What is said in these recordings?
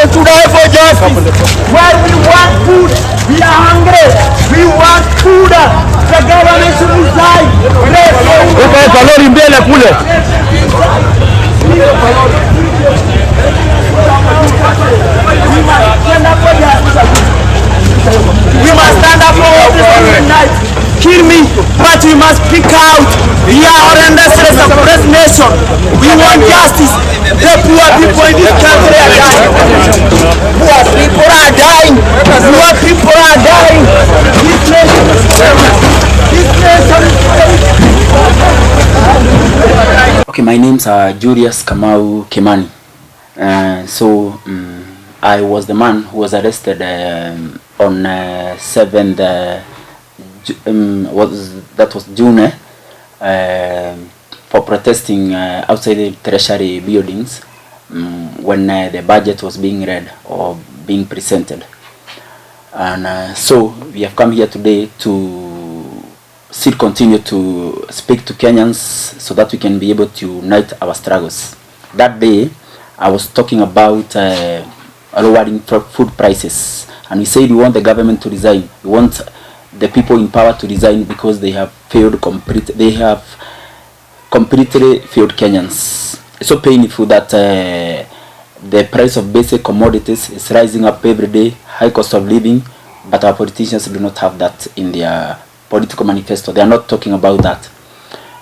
people to die for justice. Where we want food, we are hungry. We want food. The government should resign. Okay, Palori mbele kule. We must stand up for justice. Kill me, but we must speak out. We are under stress of oppressed nation. We want justice. The poor people in this country are dying. Poor people are dying. Poor people are dying. This nation is Okay, my name's Julius Kamau Kimani. I was the man who was arrested on 7th was June for protesting outside the treasury buildings when the budget was being read or being presented. And so we have come here today to still continue to speak to Kenyans so that we can be able to unite our struggles. That day I was talking about lowering food prices, and we said we want the government to resign. We want the people in power to resign because they have failed completely failed Kenyans. It's so painful that the price of basic commodities is rising up every day, high cost of living, but our politicians do not have that in their political manifesto. They are not talking about that.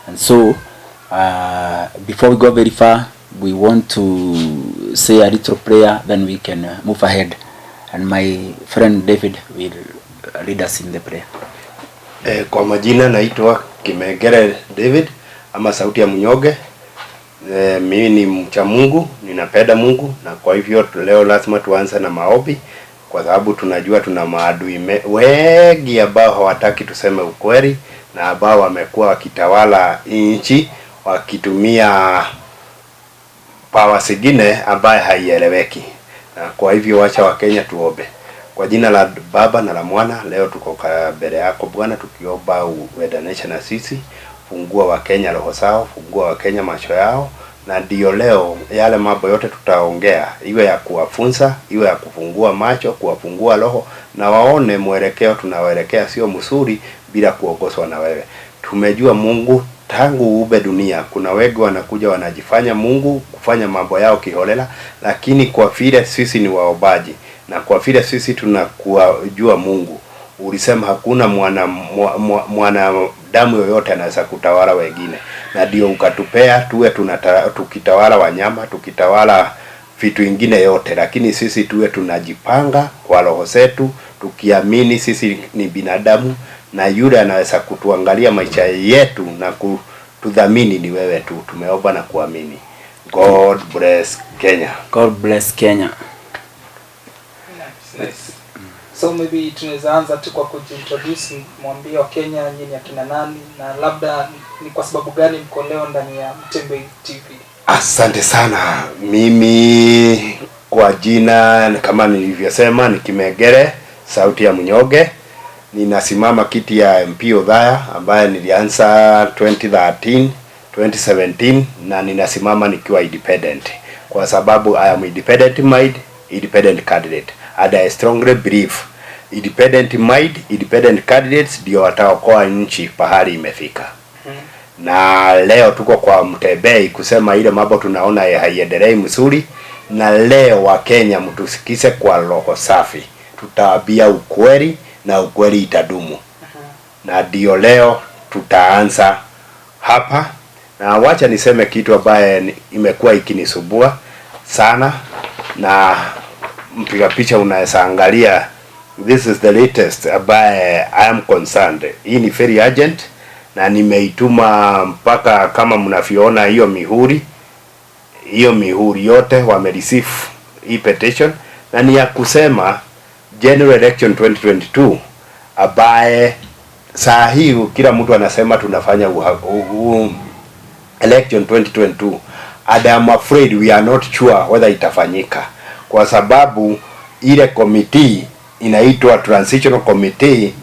And so before we go very far, we want to say a little prayer, then we can move ahead. And my friend David will lead us in the prayer. Kwa majina naitwa Kimegere David ama sauti ya mnyonge. Mimi ni mcha Mungu, ninapenda Mungu, na kwa hivyo leo lazima tuanze na maombi kwa sababu tunajua tuna maadui wengi ambao hawataki tuseme ukweli na ambao wamekuwa wakitawala nchi wakitumia power zingine ambaye haieleweki. Na kwa hivyo wacha wa Kenya tuombe. Kwa jina la Baba na la Mwana, leo tuko mbele yako Bwana tukiomba uwedanishe na sisi, fungua wa Kenya roho zao, fungua wa Kenya macho yao, na ndio leo yale mambo yote tutaongea iwe ya kuwafunza, iwe ya kufungua macho, kuwafungua roho na waone mwelekeo tunaoelekea sio mzuri bila kuongozwa na wewe. Tumejua Mungu tangu ube dunia kuna wengi wanakuja wanajifanya Mungu kufanya mambo yao kiholela, lakini kwa vile sisi ni waombaji na kwa vile sisi tunakujua Mungu, ulisema hakuna mwana damu yoyote anaweza kutawala wengine, na ndio ukatupea tuwe tukitawala wanyama, tukitawala vitu vingine yote, lakini sisi tuwe tunajipanga kwa roho zetu tukiamini sisi ni binadamu na yule anaweza kutuangalia maisha yetu na kutudhamini ni wewe tu. Tumeomba na kuamini. God bless Kenya. God bless Kenya. Nice. So maybe tunaweza anza tu kwa kujiintroduce, mwambie wa Kenya nyinyi akina nani na labda ni kwa sababu gani mko leo ndani ya Mutembei TV. Asante sana. Mimi kwa jina kama nilivyosema ni Kimegere, sauti ya mnyonge. Ninasimama kiti ya MP Udhaya ambaye nilianza 2013, 2017 na ninasimama nikiwa independent. Kwa sababu I am independent mind, independent candidate. And I strongly believe independent mind, independent candidates ndio wataokoa nchi pahali imefika. Na leo tuko kwa Mutembei kusema ile mambo tunaona haiendelei mzuri, na leo wa Kenya mtusikize kwa roho safi. Tutaambia ukweli na ukweli itadumu. Na ndio leo tutaanza hapa, na wacha niseme kitu ambaye imekuwa ikinisubua sana, na mpiga picha unaweza angalia. This is the latest ambaye I am concerned. Hii ni very urgent na nimeituma mpaka kama mnavyoona hiyo mihuri yote wamereceive hii petition, na ni ya kusema general election 2022 ambaye saa hii kila mtu anasema tunafanya election 2022, and I'm afraid we are not sure whether itafanyika kwa sababu ile committee inaitwa transitional committee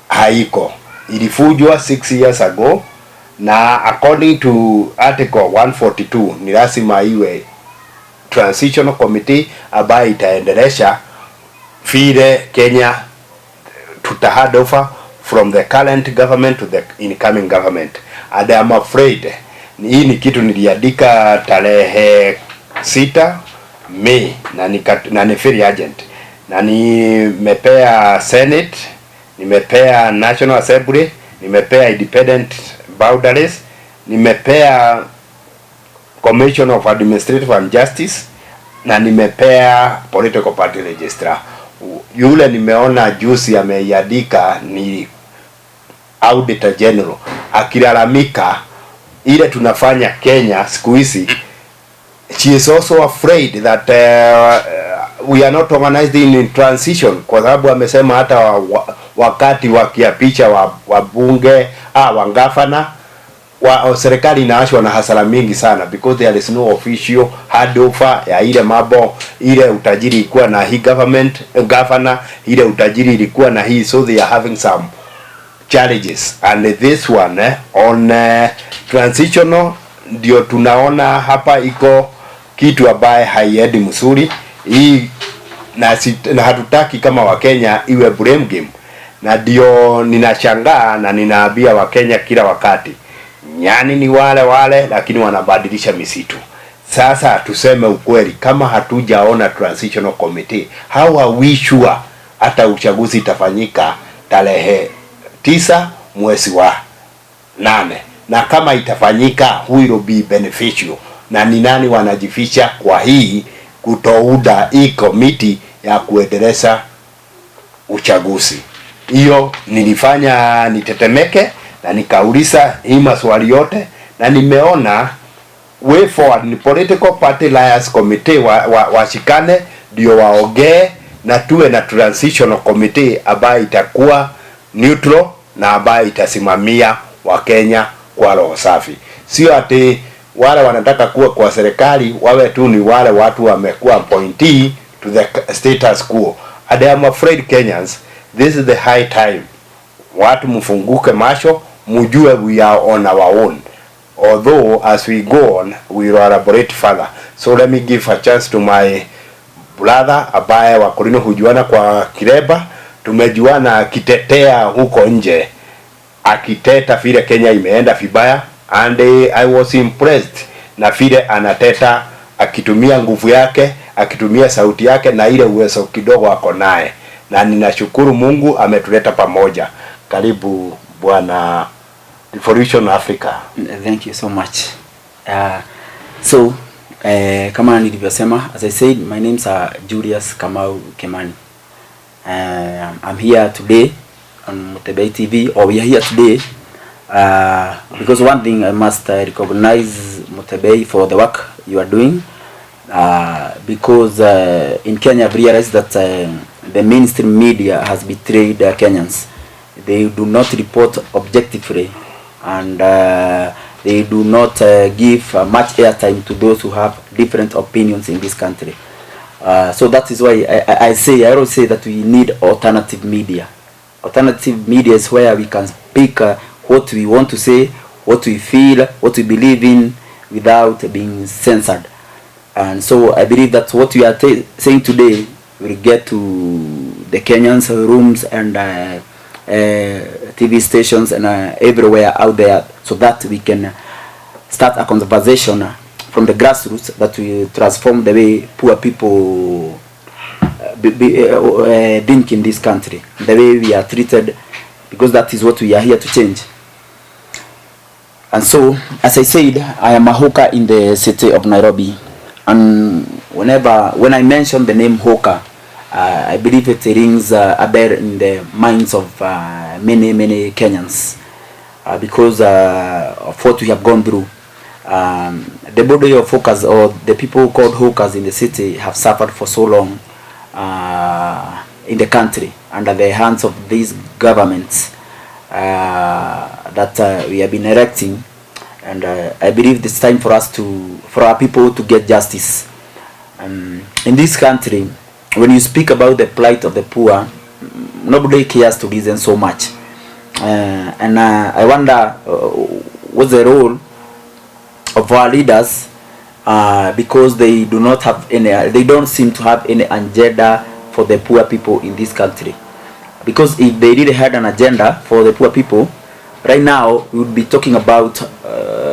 haiko, ilifujwa 6 years ago, na according to article 142 ni lazima iwe transitional committee ambayo itaendelesha vile Kenya tuta hand over from the current government to the incoming government. And I'm afraid hii ni kitu niliandika tarehe 6 Mei na ni very urgent, na nimepea Senate, nimepea National Assembly, nimepea Independent Boundaries, nimepea Commission of Administrative and Justice, na nimepea Political Party Registrar. Yule nimeona juzi ameiandika ni Auditor General akilalamika ile tunafanya Kenya siku hizi. She is also afraid that we are not organized in transition, kwa sababu amesema hata wakati wakiapisha wabunge wangafana serikali inaashwa na hasara mingi sana, because there is no official handover ya ile mambo. Ile utajiri ilikuwa na hii governor, ile utajiri ilikuwa na hii, so they are having some challenges. And this one on transitional ndio tunaona hapa iko kitu ambaye haiendi mzuri hii, na hatutaki kama Wakenya iwe blame game. Na ndio ninashangaa na ninaambia Wakenya kila wakati, nyani ni wale lakini wanabadilisha misitu. Sasa tuseme ukweli, kama hatujaona transitional committee, how are we sure hata uchaguzi itafanyika tarehe 9 mwezi wa 8? Na kama itafanyika, will be beneficial? Na ni nani wanajificha kwa hii kutouda hii committee ya kuendeleza uchaguzi? Hiyo nilifanya nitetemeke na nikauliza hii maswali yote, na nimeona way forward ni Political Party Alliance Committee washikane ndio waongee, na tuwe na transitional committee ambayo itakuwa neutral na ambayo itasimamia Wakenya kwa roho safi. Sio ati wale wanataka kuwa kwa serikali wawe tu ni wale watu wamekuwa appointee to the status quo. And I am afraid Kenyans, this is the high time watu mfunguke macho, mujue we are on our own, although as we go on we will elaborate further. So let me give a chance to my brother abaye wakulino hujuana kwa kireba, tumejuana akitetea huko nje, akiteta vile Kenya imeenda vibaya, and I was impressed na vile anateta akitumia nguvu yake, akitumia sauti yake na ile uwezo kidogo ako naye, na ninashukuru Mungu ametuleta pamoja. Karibu bwana Revolution Africa. Thank you so much. Kama nilivyosema, as I said, my name's Julius Kamau Kimani. I'm here today on Mutembei TV, or we are here today because one thing I must recognize Mutembei for the work you are doing, because in Kenya I've realized that the mainstream media has betrayed Kenyans. They do not report objectively, and they do not give much airtime to those who have different opinions in this country. So that is why I always say that we need alternative media. Alternative media is where we can speak what we want to say, what we feel, what we believe in, without being censored. And so I believe that what we are saying today will get to the Kenyans' rooms and TV stations and everywhere out there, so that we can start a conversation from the grassroots that will transform the way poor people think in this country, the way we are treated, because that is what we are here to change. And so, as I said, I am a hawker in the city of Nairobi, and when I mention the name hawker, I believe it rings a bell in the minds of many Kenyans, because of what we have gone through. The body of hawkers, or the people called hawkers in the city, have suffered for so long in the country under the hands of these governments that we have been erecting. And I believe it's time for us for our people to get justice. In this country, when you speak about the plight of the poor, nobody cares to listen so much. And I wonder what's the role of our leaders because they do not have any, they don't seem to have any agenda for the poor people in this country. Because if they really had an agenda for the poor people, right now we would be talking about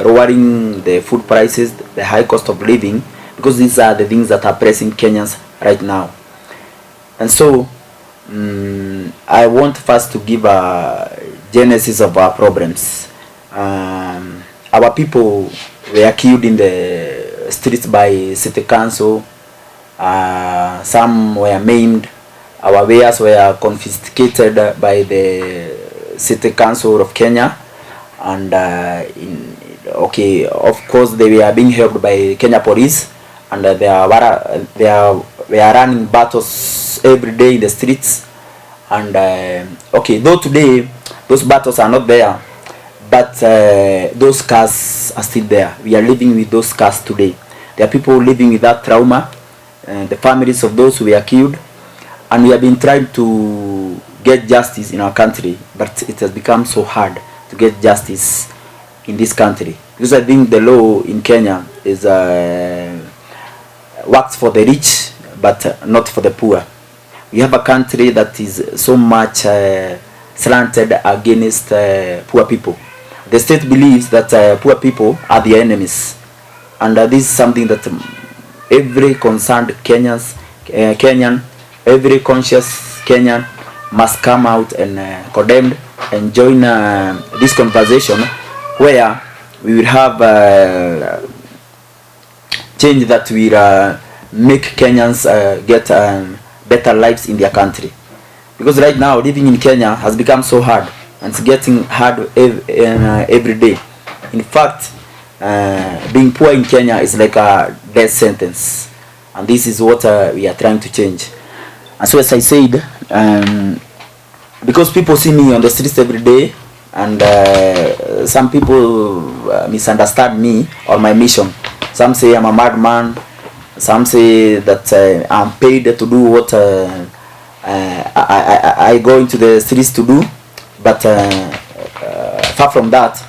lowering the food prices, the high cost of living, because these are the things that are pressing Kenyans right now. And so I want first to give a genesis of our problems. Our people were killed in the streets by city council. Some were maimed. Our wares were confiscated by the city council of Kenya, and of course they were being helped by Kenya police, and they are running battles every day in the streets. And though today those battles are not there, but those scars are still there. We are living with those scars today. There are people living with that trauma, the families of those who were killed, and we have been trying to get justice in our country, but it has become so hard to get justice in this country, because I think the law in Kenya is works for the rich but not for the poor. We have a country that is so much slanted against poor people. The state believes that poor people are the enemies, and this is something that every concerned Kenyan, every conscious Kenyan must come out and condemn and join this conversation, where we will have change that will make Kenyans get better lives in their country. Because right now living in Kenya has become so hard, and it's getting hard every day. In fact, being poor in Kenya is like a death sentence, and this is what we are trying to change. And so, as I said, because people see me on the streets every day, and some people misunderstand me or my mission. Some say I'm a madman. Some say that I'm paid to do what I go into the streets to do. But far from that,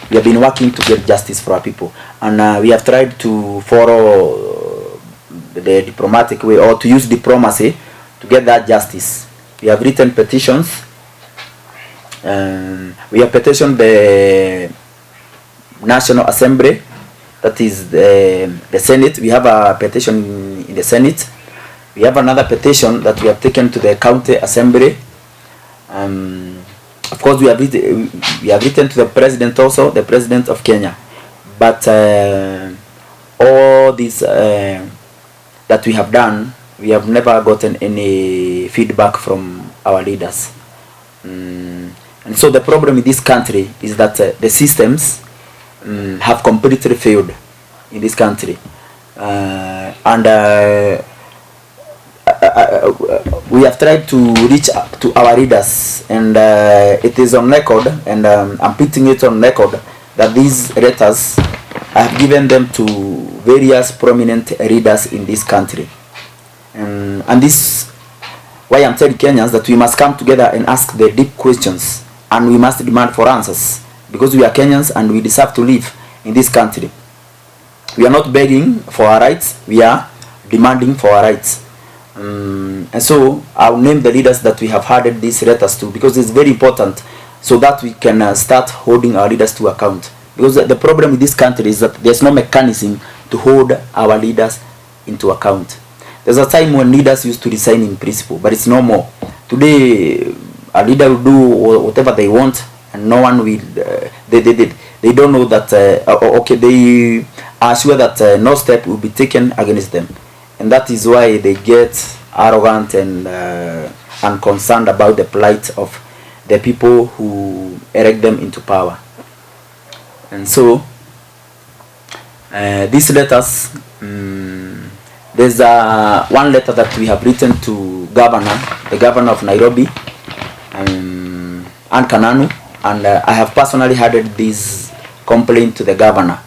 we have been working to get justice for our people, and we have tried to follow the diplomatic way, or to use diplomacy to get that justice. We have written petitions. We have petitioned the National Assembly, that is the Senate. We have a petition in the Senate. We have another petition that we have taken to the County Assembly. Of course, we have written to the President also, the President of Kenya. But all this that we have done, we have never gotten any feedback from our leaders. And so the problem in this country is that the systems have completely failed in this country. And we have tried to reach to our leaders, and it is on record, and I'm putting it on record, that these letters, I have given them to various prominent leaders in this country. And this why I'm telling Kenyans that we must come together and ask the deep questions, and we must demand for answers, because we are Kenyans and we deserve to live in this country. We are not begging for our rights, we are demanding for our rights. And so I'll name the leaders that we have handed these letters to, because it's very important, so that we can start holding our leaders to account. Because the problem with this country is that there's no mechanism to hold our leaders into account. There's a time when leaders used to resign in principle, but it's no more. Today, a leader will do whatever they want, and no one will. They don't know that. They are sure that no step will be taken against them, and that is why they get arrogant and unconcerned about the plight of the people who elect them into power. And so, these letters. There's one letter that we have written to the governor of Nairobi, and Kananu, and I have personally handed this complaint to the governor,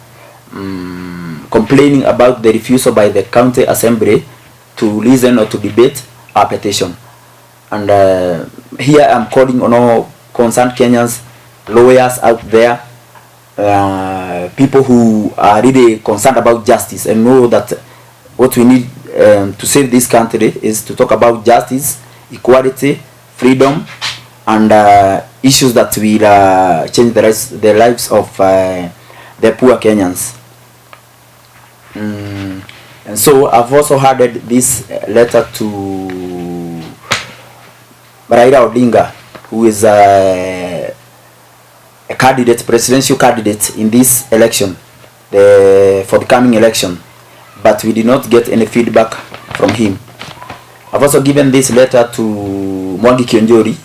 complaining about the refusal by the county assembly to listen or to debate our petition. And here I'm calling on all concerned Kenyans, lawyers out there, people who are really concerned about justice and know that what we need to save this country is to talk about justice, equality, freedom, and issues that will change the lives of the poor Kenyans. And so I've also added this letter to Raila Odinga, who is a candidate, presidential candidate in this election, for the coming election, but we did not get any feedback from him. I've also given this letter to Mwangi Kionjori,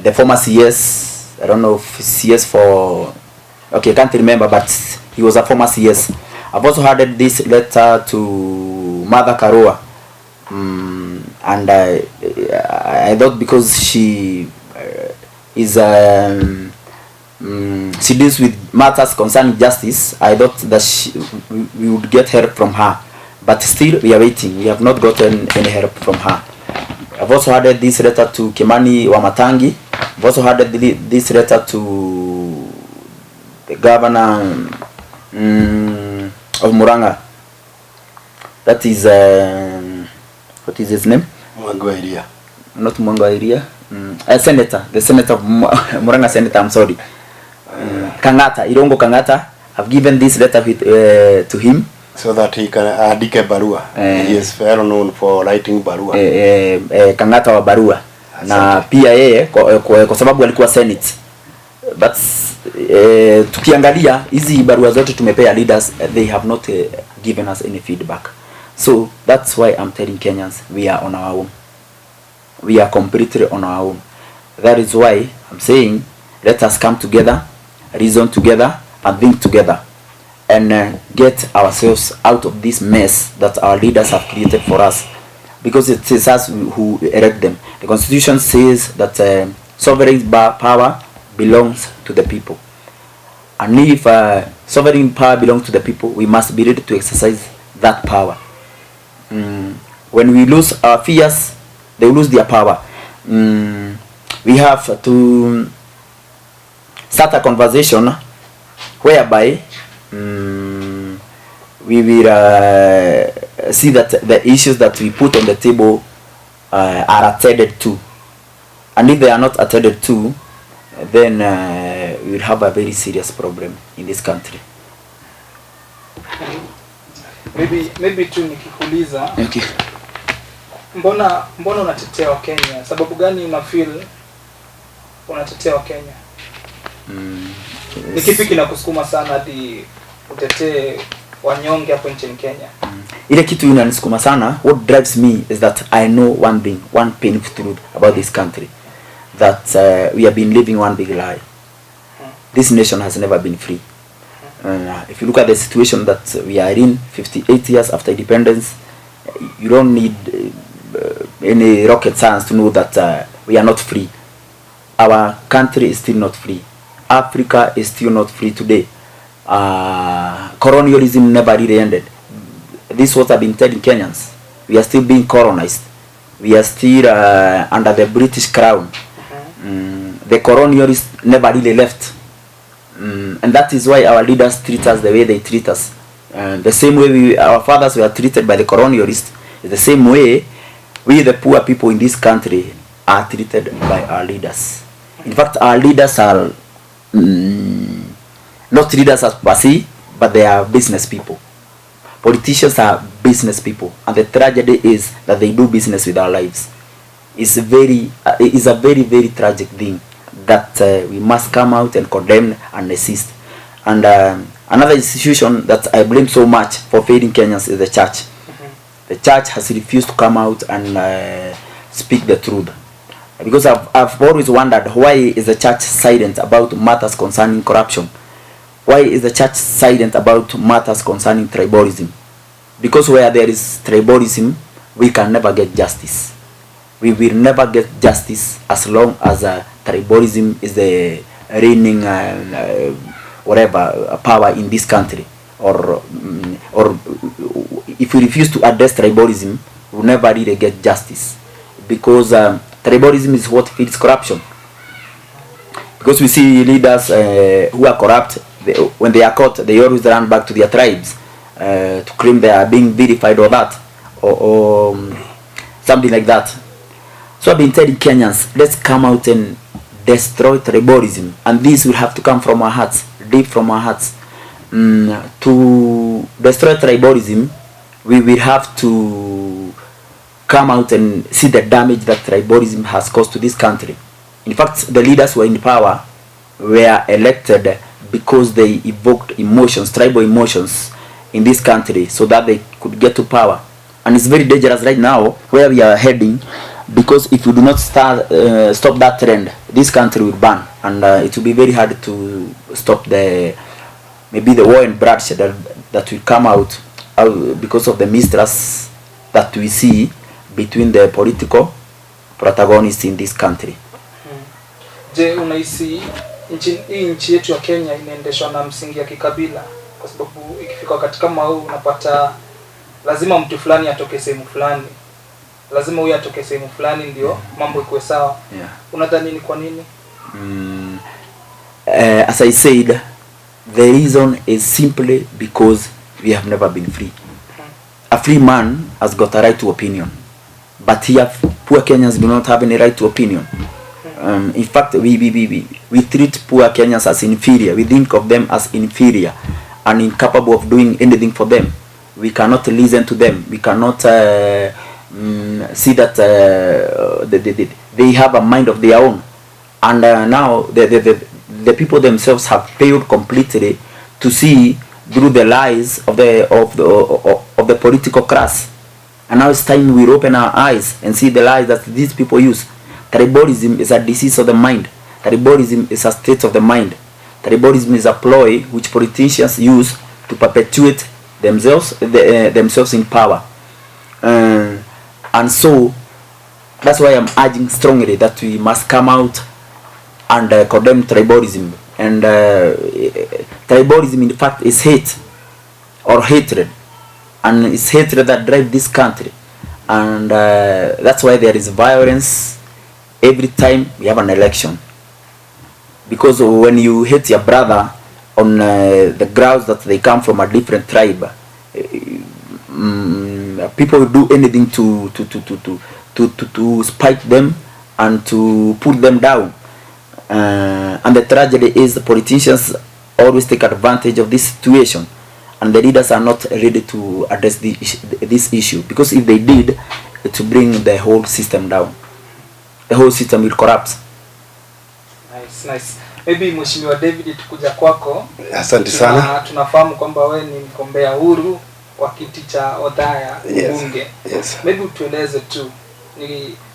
the former CS. I don't know if CS for, okay, I can't remember, but he was a former CS. I've also added this letter to Mother Karua, and I thought because she is she deals with matters concerning justice, I thought that we would get help from her, but still we are waiting. We have not gotten any help from her. I've also added this letter to Kimani Wamatangi. I've also added this letter to the governor of Muranga. That is what is his name? Mwangwa. Not Mwangwa. Senator, the senator of Muranga Senator, I'm sorry. Kangata, Irongo Kangata. I've given this letter to him so that he can andike barua. He is well known for writing barua. Kangata wa barua. Na pia yeye kwa sababu alikuwa Senate. But tukiangalia hizi barua zote tumepea leaders, they have not given us any feedback. So that's why I'm telling Kenyans we are on our own. We are completely on our own. That is why I'm saying let us come together, reason together, and think together, and get ourselves out of this mess that our leaders have created for us, because it is us who elect them. The Constitution says that sovereign power belongs to the people, and if sovereign power belongs to the people, we must be ready to exercise that power. When we lose our fears, they lose their power. We have to start a conversation whereby we will see that the issues that we put on the table are attended to, and if they are not attended to, then we will have a very serious problem in this country. Maybe tu nikikuuliza, okay, mbona unatetea wa Kenya? Sababu gani una feel unatetea wa Kenya? Ni kipi kinakusukuma sana hadi utetee wanyonge hapo nchini Kenya? Ile kitu inanisukuma sana, what drives me is that I know one thing, one painful truth about this country, that we have been living one big lie. This nation has never been free. If you look at the situation that we are in 58 years after independence, you don't need any rocket science to know that we are not free. Our country is still not free. Africa is still not free today. Colonialism never really ended. This is what I've been telling Kenyans. We are still being colonized. We are still under the British crown. The colonialists never really left. And that is why our leaders treat us the way they treat us. The same way our fathers were treated by the colonialists, is the same way we, the poor people in this country, are treated by our leaders. In fact, our leaders are not leaders as per se, but they are business people. Politicians are business people, and the tragedy is that they do business with our lives. It's a very tragic thing that we must come out and condemn and resist. And another institution that I blame so much for failing Kenyans is the church. The church has refused to come out and speak the truth. Because I've always wondered, why is the church silent about matters concerning corruption? Why is the church silent about matters concerning tribalism? Because where there is tribalism, we can never get justice. We will never get justice as long as tribalism is the reigning power in this country. Or if we refuse to address tribalism, we'll never really get justice. Because tribalism is what feeds corruption. Because we see leaders who are corrupt when they are caught, they always run back to their tribes to claim they are being verified or that, or something like that. So I've been telling Kenyans, let's come out and destroy tribalism, and this will have to come from our hearts, deep from our hearts. To destroy tribalism, we will have to come out and see the damage that tribalism has caused to this country. In fact, the leaders who are in power were elected because they evoked emotions, tribal emotions in this country, so that they could get to power. And it's very dangerous right now where we are heading, because if we do not stop that trend, this country will burn, and it will be very hard to stop maybe the war and bloodshed that will come out because of the mistrust that we see between the political protagonists in this country. Je, unahisi nchi yetu ya Kenya inaendeshwa na msingi ya kikabila? Kwa sababu ikifika wakati kama huu unapata lazima mtu fulani atoke sehemu fulani, lazima huyu atoke sehemu fulani ndio mambo ikuwe sawa. Unadhani ni kwa nini? As I said, the reason is simply because we have never been free. A free man has got a right to opinion, but here poor Kenyans do not have any right to opinion. In fact, we treat poor Kenyans as inferior. We think of them as inferior and incapable of doing anything for them. We cannot listen to them. We cannot see that they have a mind of their own. And now the people themselves have failed completely to see through the lies of the political class. And now it's time we open our eyes and see the lies that these people use. Tribalism is a disease of the mind. Tribalism is a state of the mind. Tribalism is a ploy which politicians use to perpetuate themselves in power. And so that's why I'm urging strongly that we must come out and condemn tribalism. And tribalism in fact is hate or hatred, and it's hatred that drives this country. And that's why there is violence every time we have an election, because when you hate your brother on the grounds that they come from a different tribe, people will do anything to spite them and to put them down. And the tragedy is the politicians always take advantage of this situation, and the leaders are not ready to address this issue, because if they did, it will bring the whole system down. The whole system will collapse. Nice. Maybe Mheshimiwa David, tukuja kwako. Asante sana. Tunafahamu kwamba wewe ni mgombea Uhuru wa kiti cha Odhaya bunge. Yes. Maybe tueleze tu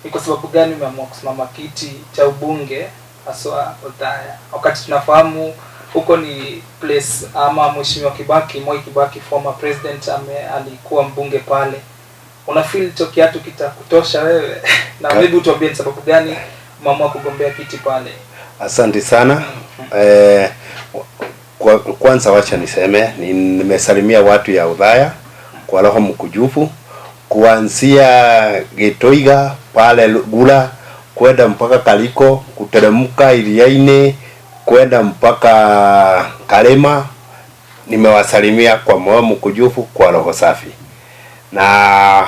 ni kwa sababu gani umeamua kusimama kiti cha ubunge haswa Odhaya, wakati tunafahamu huko ni place ama Mheshimiwa Moi Kibaki former president alikuwa mbunge pale. Una feel to kiatu kitakutosha wewe? Na maybe utuambie sababu gani umeamua kugombea kiti pale. Asante sana. Kwanza wacha niseme nimesalimia watu ya Odhaya kwa roho mkujufu, kuanzia Getoiga pale Gula kwenda mpaka Kaliko, kuteremka Iliaine kwenda mpaka Kalema. Nimewasalimia kwa moyo mkujufu, kwa roho safi. Na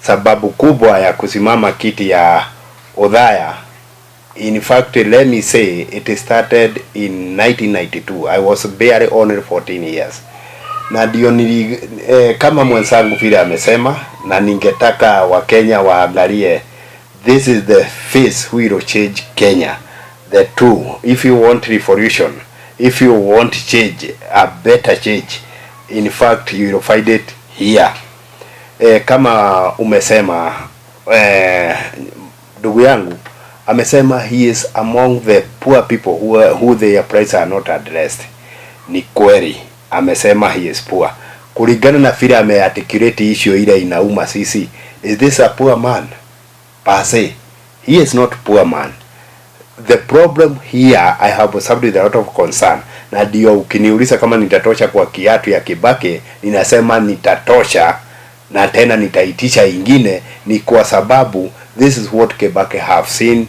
sababu kubwa ya kusimama kiti ya Odhaya, in fact, let me say, it started in 1992. I was barely only 14 years. Na ndio kama mwenzangu vile amesema, na ningetaka Wakenya waangalie, this is the face who will change Kenya. The two, if you want revolution, if you want change, a better change, in fact you will find it here. Kama umesema, ndugu yangu amesema he is among the poor people who their prices are not addressed. Ni kweli amesema he is poor. Kulingana na vile amearticulate issue ile inauma sisi, is this a poor man? Per se, he is not poor man. The problem here, I have something with a lot of concern. Na ndio ukiniuliza kama nitatosha kwa kiatu ya Kibaki, ninasema nitatosha na tena nitaitisha ingine, ni kwa sababu this is what Kibaki have seen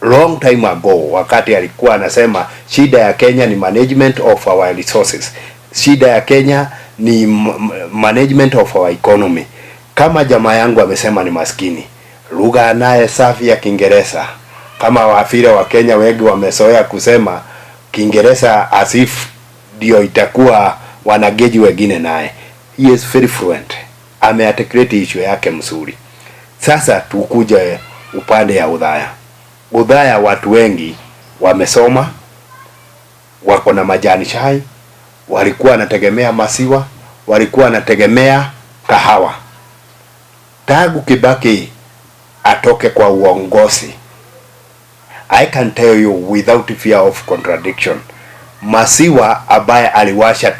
long time ago, wakati alikuwa anasema shida ya Kenya ni management of our resources, shida ya Kenya ni management of our economy. Kama jamaa yangu amesema ni maskini, lugha naye safi ya Kiingereza, kama wafira wa Kenya wengi wamezoea kusema Kiingereza as if ndio itakuwa wanageji wengine, naye he is very fluent, amearticulate issue yake mzuri. Sasa tukuje upande ya udhaya. Udhaya watu wengi wamesoma, wako na majani chai, walikuwa wanategemea masiwa, walikuwa wanategemea kahawa. Tangu Kibaki atoke kwa uongozi, I can tell you without fear of contradiction, masiwa ambaye aliwasha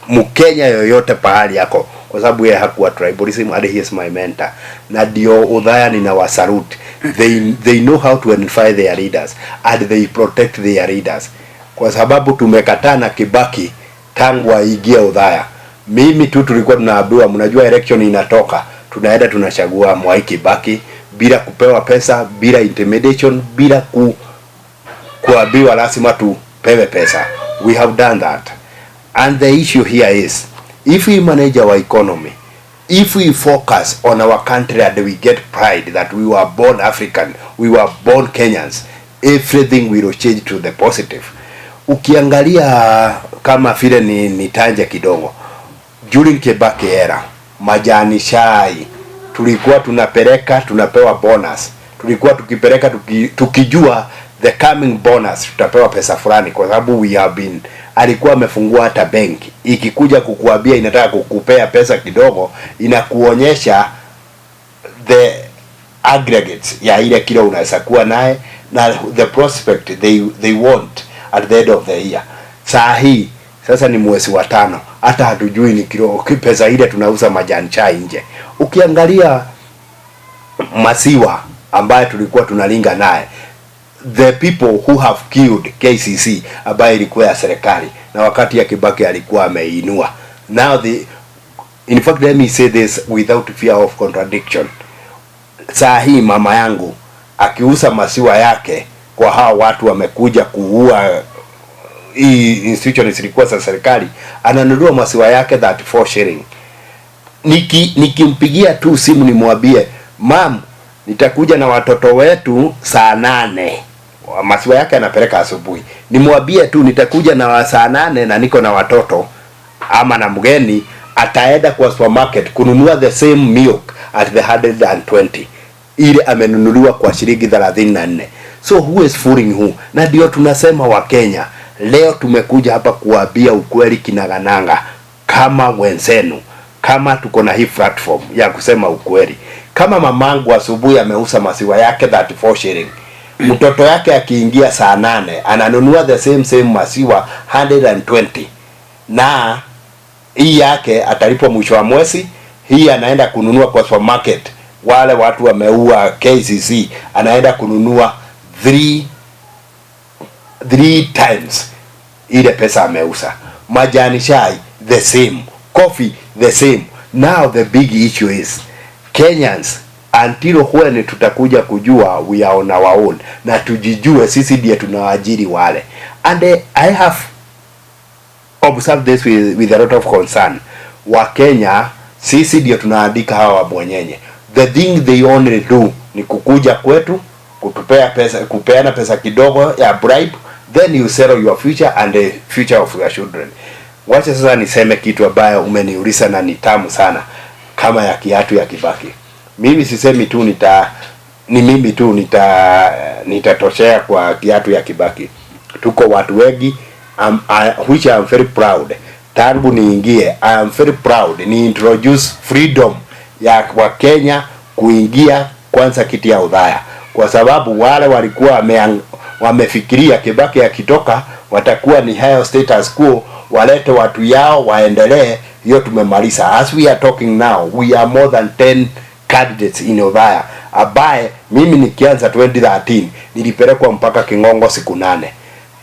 Mkenya yoyote pahali yako, kwa sababu yeye hakuwa tribalism, and he is my mentor. Na ndio udhaya ninawasalute. They know how to identify their leaders and they protect their leaders. Kwa sababu tumekataa na Kibaki tangu aingia udhaya. Mimi tu tulikuwa tunaambiwa, mnajua election inatoka, tunaenda tunachagua Mwai Kibaki bila kupewa pesa, bila intimidation, bila kuambiwa lazima tupewe pesa. We have done that. And the issue here is, if we manage our economy, if we focus on our country and we get pride that we were born African, we were born Kenyans, everything will change to the positive. Ukiangalia kama vile ni tanje kidogo, during Kibaki era, majani chai tulikuwa tunapeleka, tunapewa bonus. Tulikuwa tukipeleka tukijua the coming bonus tutapewa pesa fulani, kwa sababu we have been, alikuwa amefungua hata benki, ikikuja kukuambia inataka kukupea pesa kidogo, inakuonyesha the aggregates ya ile kilo unaweza kuwa naye na the prospect they want at the end of the year. Saa hii sasa ni mwezi wa 5, hata hatujui ni kilo pesa ile tunauza majani chai nje. Ukiangalia masiwa ambaye tulikuwa tunalinga naye, the people who have killed KCC ambaye ilikuwa ya serikali na wakati ya Kibaki alikuwa ameinua. Now in fact, let me say this without fear of contradiction. Saa hii mama yangu akiuza masiwa yake kwa hao watu wamekuja kuua hii institution zilikuwa za serikali, ananunua masiwa yake 34 shilling. Nikimpigia tu simu nimwambie, "Mam, nitakuja na watoto wetu saa 8." Masiwa yake anapeleka asubuhi. Nimwambie tu nitakuja na saa 8 na niko na watoto ama na mgeni, ataenda kwa supermarket kununua the same milk at the 120. Ile amenunuliwa kwa shilingi 34. So who is fooling who? Na ndio tunasema wa Kenya, leo tumekuja hapa kuambia ukweli kinagananga kama wenzenu. Kama tuko na hii platform ya kusema ukweli. Kama mamangu asubuhi ameuza masiwa yake 34 shilling. Mtoto yake akiingia saa 8 ananunua the same masiwa 120. Na hii yake atalipwa mwisho wa mwezi, hii anaenda kununua kwa supermarket. Wale watu wameua KCC, anaenda kununua 3 times ile pesa ameuza. Majani chai the same, coffee the same. Now the big issue is Kenyans, until when tutakuja kujua we are on our own na tujijue sisi ndiye tunawaajiri wale. And I have observed this with a lot of concern. Wa Kenya sisi ndiye tunaandika hawa wabwenyenye. The thing they only do ni kukuja kwetu, kutupea pesa, kupeana pesa kidogo ya bribe, then you sell your future and the future of your children. Wacha sasa niseme kitu ambayo umeniuliza na ni tamu sana, kama ya kiatu ya Kibaki. Mimi sisemi tu nitatoshea kwa kiatu ya Kibaki. Tuko watu wengi, which I am very proud. Tangu niingie, I am very proud ni introduce freedom ya wa Kenya kuingia kwanza kiti ya udhaya, kwa sababu wale walikuwa wamefikiria Kibaki akitoka watakuwa ni higher status quo, walete watu yao waendelee. Hiyo tumemaliza. As we are talking now, we are more than 10 candidates in udhaya, ambaye mimi nikianza 2013 nilipelekwa mpaka Kingongo siku 8.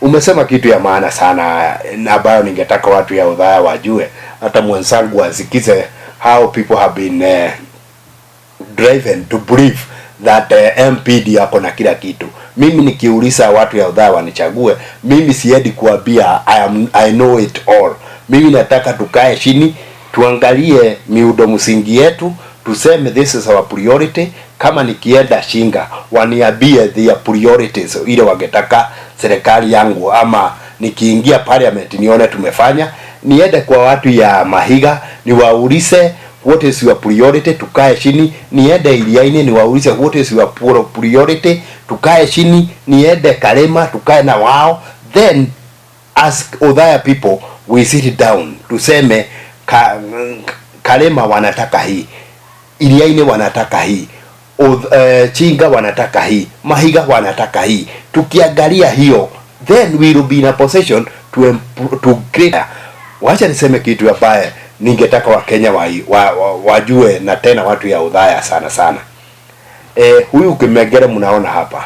Umesema kitu ya maana sana ambayo ningetaka watu ya udhaya wajue, hata mwenzangu asikize how people have been driven to believe that MPD yako na kila kitu. Mimi nikiuliza watu ya udhaya wanichague, mimi siedi kuambia I know it all. Mimi nataka tukae chini, tuangalie miundo msingi yetu, tuseme this is our priority. Kama nikienda Shinga waniambie their priorities ile wangetaka serikali yangu, ama nikiingia parliament nione tumefanya. Niende kwa watu ya Mahiga niwaulize what is your priority, tukae chini. Niende Iliaini niwaulize what is your priority, tukae chini. Niende Karema tukae na wao, then as other people we sit down, tuseme Karema wanataka hii, Iliaini wanataka hii, Chinga wanataka hii, Mahiga wanataka hii. Tukiangalia hiyo, then we will be in a position to create. Wacha niseme kitu ambaye ningetaka Wakenya wajue, na tena watu ya udhaya sana sana. Huyu Kimegere mnaona hapa,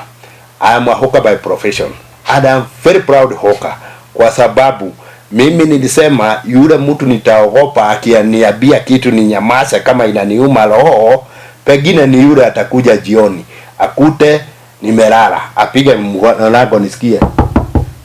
I am a hawker by profession and I am very proud hawker, kwa sababu mimi nilisema yule mtu nitaogopa akiniambia kitu ni nyamaza kama inaniuma roho, pengine ni yule atakuja jioni akute nimelala, apige mlango nisikie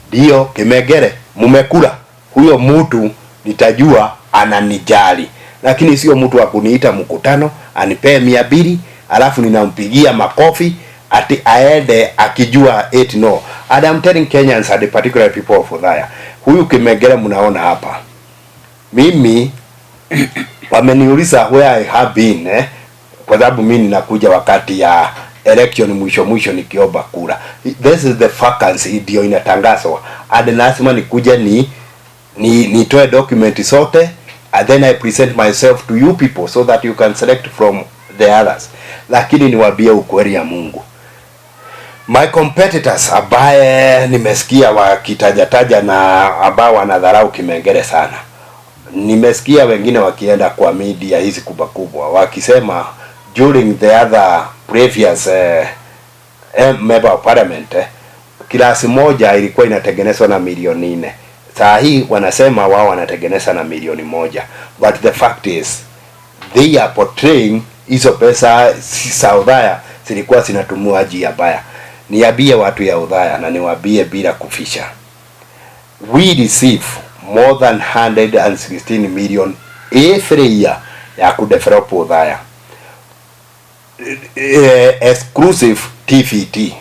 ndio Kimegere mumekula. Huyo mtu nitajua ananijali, lakini sio mtu wa kuniita mkutano anipee 200 alafu ninampigia makofi ati aende akijua it no. And I'm telling Kenyans and the particular people of Udhaya, huyu Kimegere mnaona hapa, mimi wameniuliza where I have been, kwa sababu mimi ninakuja wakati ya election mwisho nikiomba kura. This is the vacancy ndio inatangazwa, and lazima nikuje nitoe document zote, and then I present myself to you people so that you can select from the others. Lakini niwaambie ukweli ya Mungu, my competitors ambaye nimesikia wakitajataja na ambao wanadharau Kimegere sana, nimesikia wengine wakienda kwa media hizi kubwa wakisema during the other previous member of parliament, kilasi moja ilikuwa inatengenezwa na milioni 4. Saa hii wanasema wao wanatengeneza na milioni 1. But the fact is they are portraying hizo pesa za Udhaya zilikuwa zinatumiwa jia baya. Niambie watu ya Udhaya na niwaambie bila kufisha, we receive more than 116 million every year ya kudevelop Udhaya. Exclusive TVT,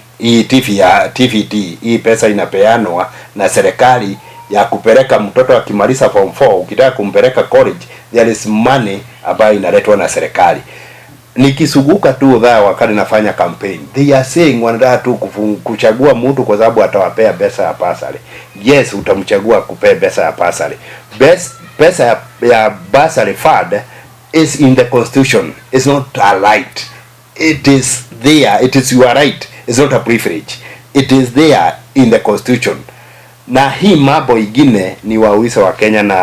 TVT, hii pesa inapeanwa na serikali ya kupeleka mtoto akimaliza form 4, ukitaka kumpeleka college, there is money ambayo inaletwa na serikali. Nikisuguka tu Udhaya wakati nafanya campaign, they are saying wanataka tu kuchagua mtu kwa sababu atawapea pesa ya basari. Yes, utamchagua kupea pesa ya basari. Pesa ya basari fund is in the constitution. It's not a right. It is there. It is your right. It's not a privilege. It is there in the constitution. Na hii mambo ingine ni wauliza wa Kenya na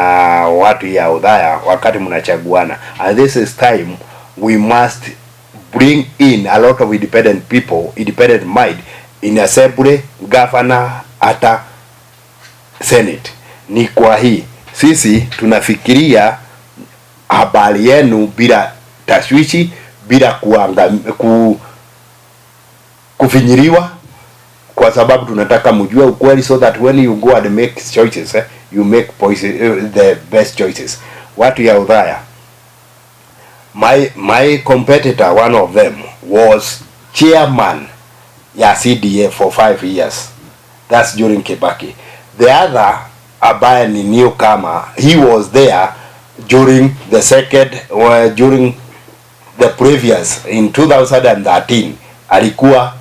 watu ya Udhaya wakati mnachaguana. And this is time we must bring in a lot of independent people, independent mind in assembly, governor, hata senate. Ni kwa hii sisi tunafikiria habari yenu bila tashwishi, bila kufinyiriwa, kwa sababu tunataka mjue ukweli, so that when you go and make choices, you make the best choices. Watu ya Udhaya, my competitor, one of them was chairman ya CDA for 5 years. That's during Kibaki. The other ambaye ni newcomer, he was there during the second during the previous in 2013 alikuwa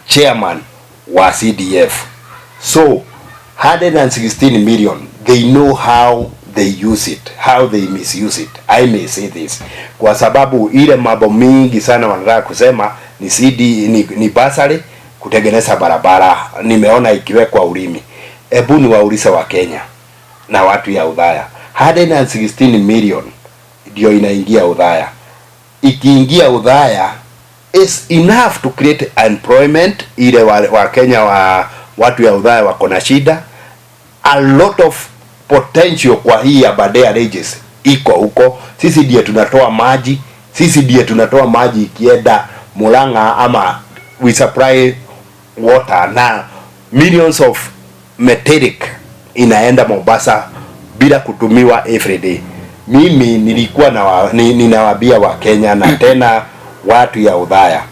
chairman wa CDF. So 116 million, they know how they use it, how they misuse it. I may say this kwa sababu ile mambo mingi sana wanataka kusema ni basari kutengeneza barabara, nimeona ikiwekwa ulimi. Ebu ni waulize wa Kenya na watu ya Udhaya, 116 million ndio inaingia Udhaya. Ikiingia Udhaya is enough to create employment. Ile wa Kenya watu ya Udhaya wako na shida, a lot of potential kwa hii ya Badea Regis iko huko. Sisi ndiye tunatoa maji, ikienda Murang'a ama we supply water na millions of metric inaenda Mombasa bila kutumiwa every day. Mimi nilikuwa ninawaambia wa Kenya na tena watu ya udhaya,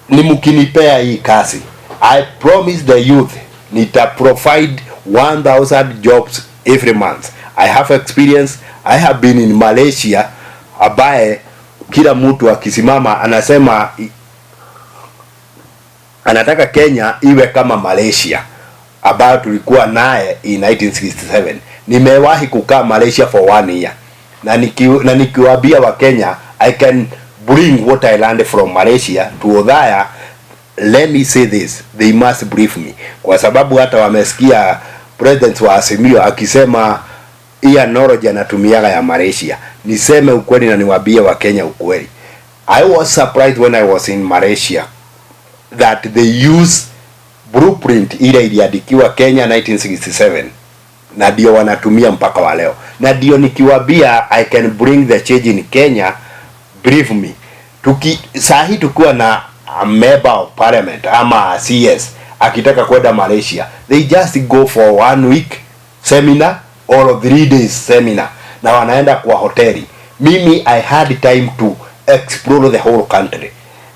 ni mkinipea hii kazi, I promise the youth nita provide 1000 jobs every month. I have experience. I have been in Malaysia, abaye kila mtu akisimama anasema anataka Kenya iwe kama Malaysia ambayo tulikuwa naye in 1967. Nimewahi kukaa Malaysia for 1 year na nikiwaambia wa Kenya I can bring what I learned from Malaysia to Odhaya. Let me say this, they must brief me, kwa sababu hata wamesikia president wa Asimio akisema iya knowledge anatumiaga ya Malaysia. Niseme ukweli na niwaambie wa Kenya ukweli, I was surprised when I was in Malaysia that they use blueprint ile iliandikiwa Kenya 1967 na ndio wanatumia mpaka wa leo. Na ndio nikiwaambia I can bring the change in Kenya, brief me. Sahi tukiwa na a member of parliament ama CS akitaka kwenda Malaysia, they just go for 1 week seminar or 3 days seminar na wanaenda kwa hoteli. Mimi I had time to explore the whole country.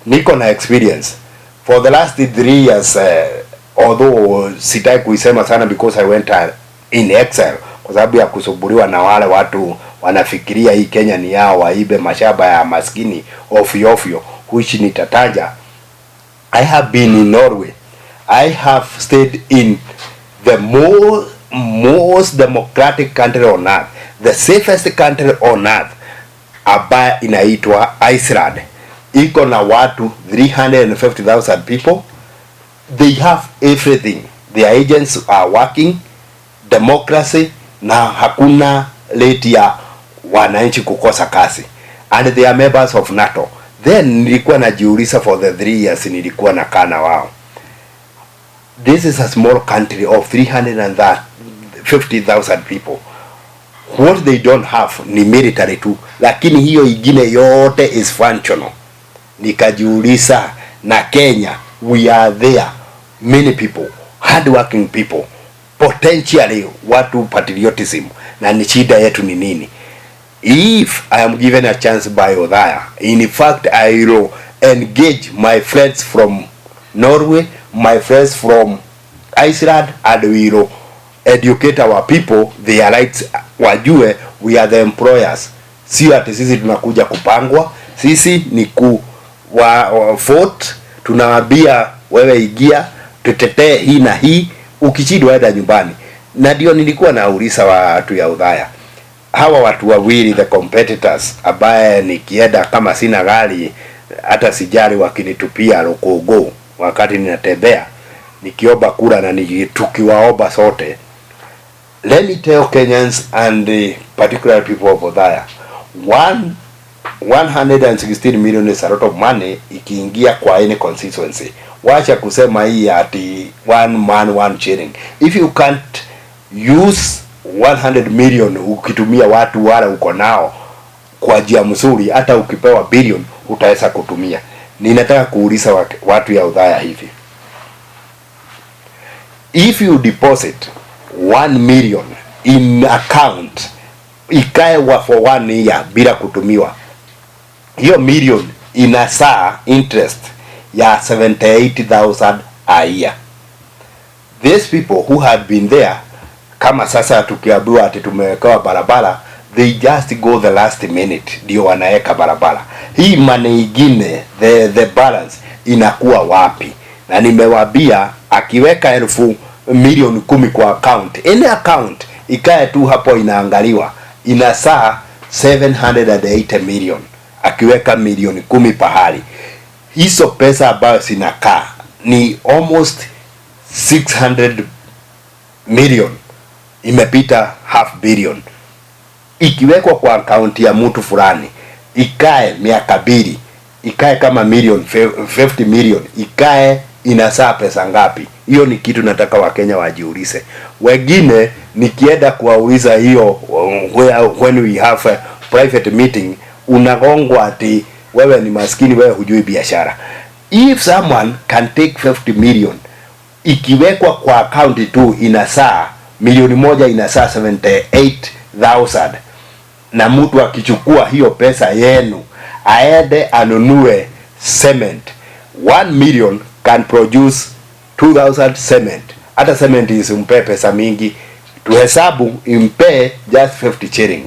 Niko na experience for the last 3 years, although sitaki kuisema sana because I went in exile kwa sababu ya kusuburiwa na wale watu wanafikiria hii Kenya ni yao, waibe mashamba ya maskini ofyo ofyo, which nitataja. I have been in Norway. I have stayed in the most democratic country on earth, the safest country on earth, ambayo inaitwa Iceland. Iko na watu 350,000 people. They have everything. Their agents are working, democracy, na hakuna rate ya wananchi kukosa kazi, and they are members of NATO. Then nilikuwa najiuliza for the 3 years nilikuwa nakaa na wao, this is a small country of 350,000 people. What they don't have ni military tu, lakini hiyo ingine yote is functional. Nikajiuliza na Kenya, we are there, many people, hardworking people, potentially watu patriotism, na ni shida yetu ni nini? If I am given a chance by Odhaya, in fact I will engage my friends from Norway, my friends from Iceland, and we will educate our people their rights, wajue we are the employers. Sio ati sisi tunakuja kupangwa, sisi ni vote, tunawaambia wewe ingia tutetee hii na hii, ukishindwa enda nyumbani. Na ndio nilikuwa nauliza watu ya Odhaya, hawa watu wawili the competitors, abaye nikienda kama sina gari hata sijali wakinitupia rokogo wakati ninatembea nikiomba kura na tukiwaomba sote. Let me tell Kenyans and particular people of Odhaya, 116 million is a lot of money ikiingia kwa any constituency. Wacha kusema hii ati 1 man 1 shilling. If you can't use 100 million ukitumia watu wale uko nao kwa njia mzuri, hata ukipewa billion utaweza kutumia. Ninataka kuuliza watu ya Odhaya hivi, if you deposit 1 million in account ikae for 1 year bila kutumiwa, hiyo million inasaa interest ya 78,000 a year. These people who have been there, kama sasa tukiambiwa ati tumewekewa barabara, they just go the last minute ndio wanaeka barabara. Hii money ingine, the balance inakuwa wapi? Na nimewaambia akiweka milioni 10 kwa account, any account ikae tu hapo inaangaliwa, inasaa 780 million. Akiweka milioni 10 pahali, hizo pesa ambayo sinakaa ni almost 600 million, imepita half billion. Ikiwekwa kwa account ya mtu fulani, ikae miaka 2, ikae kama million 50 million, ikae inasaa pesa ngapi? Hiyo ni kitu nataka Wakenya wajiulize. Wengine nikienda kuwauliza hiyo when we have a private meeting, unagongwa ati wewe ni maskini, wewe hujui biashara. If someone can take 50 million, ikiwekwa kwa account tu inasaa milioni moja, inasaa 78,000, na mtu akichukua hiyo pesa yenu aende anunue cement, 1 million can produce 2,000 cement. Hata cement isimpe pesa mingi, tuhesabu impe just 50 shilling,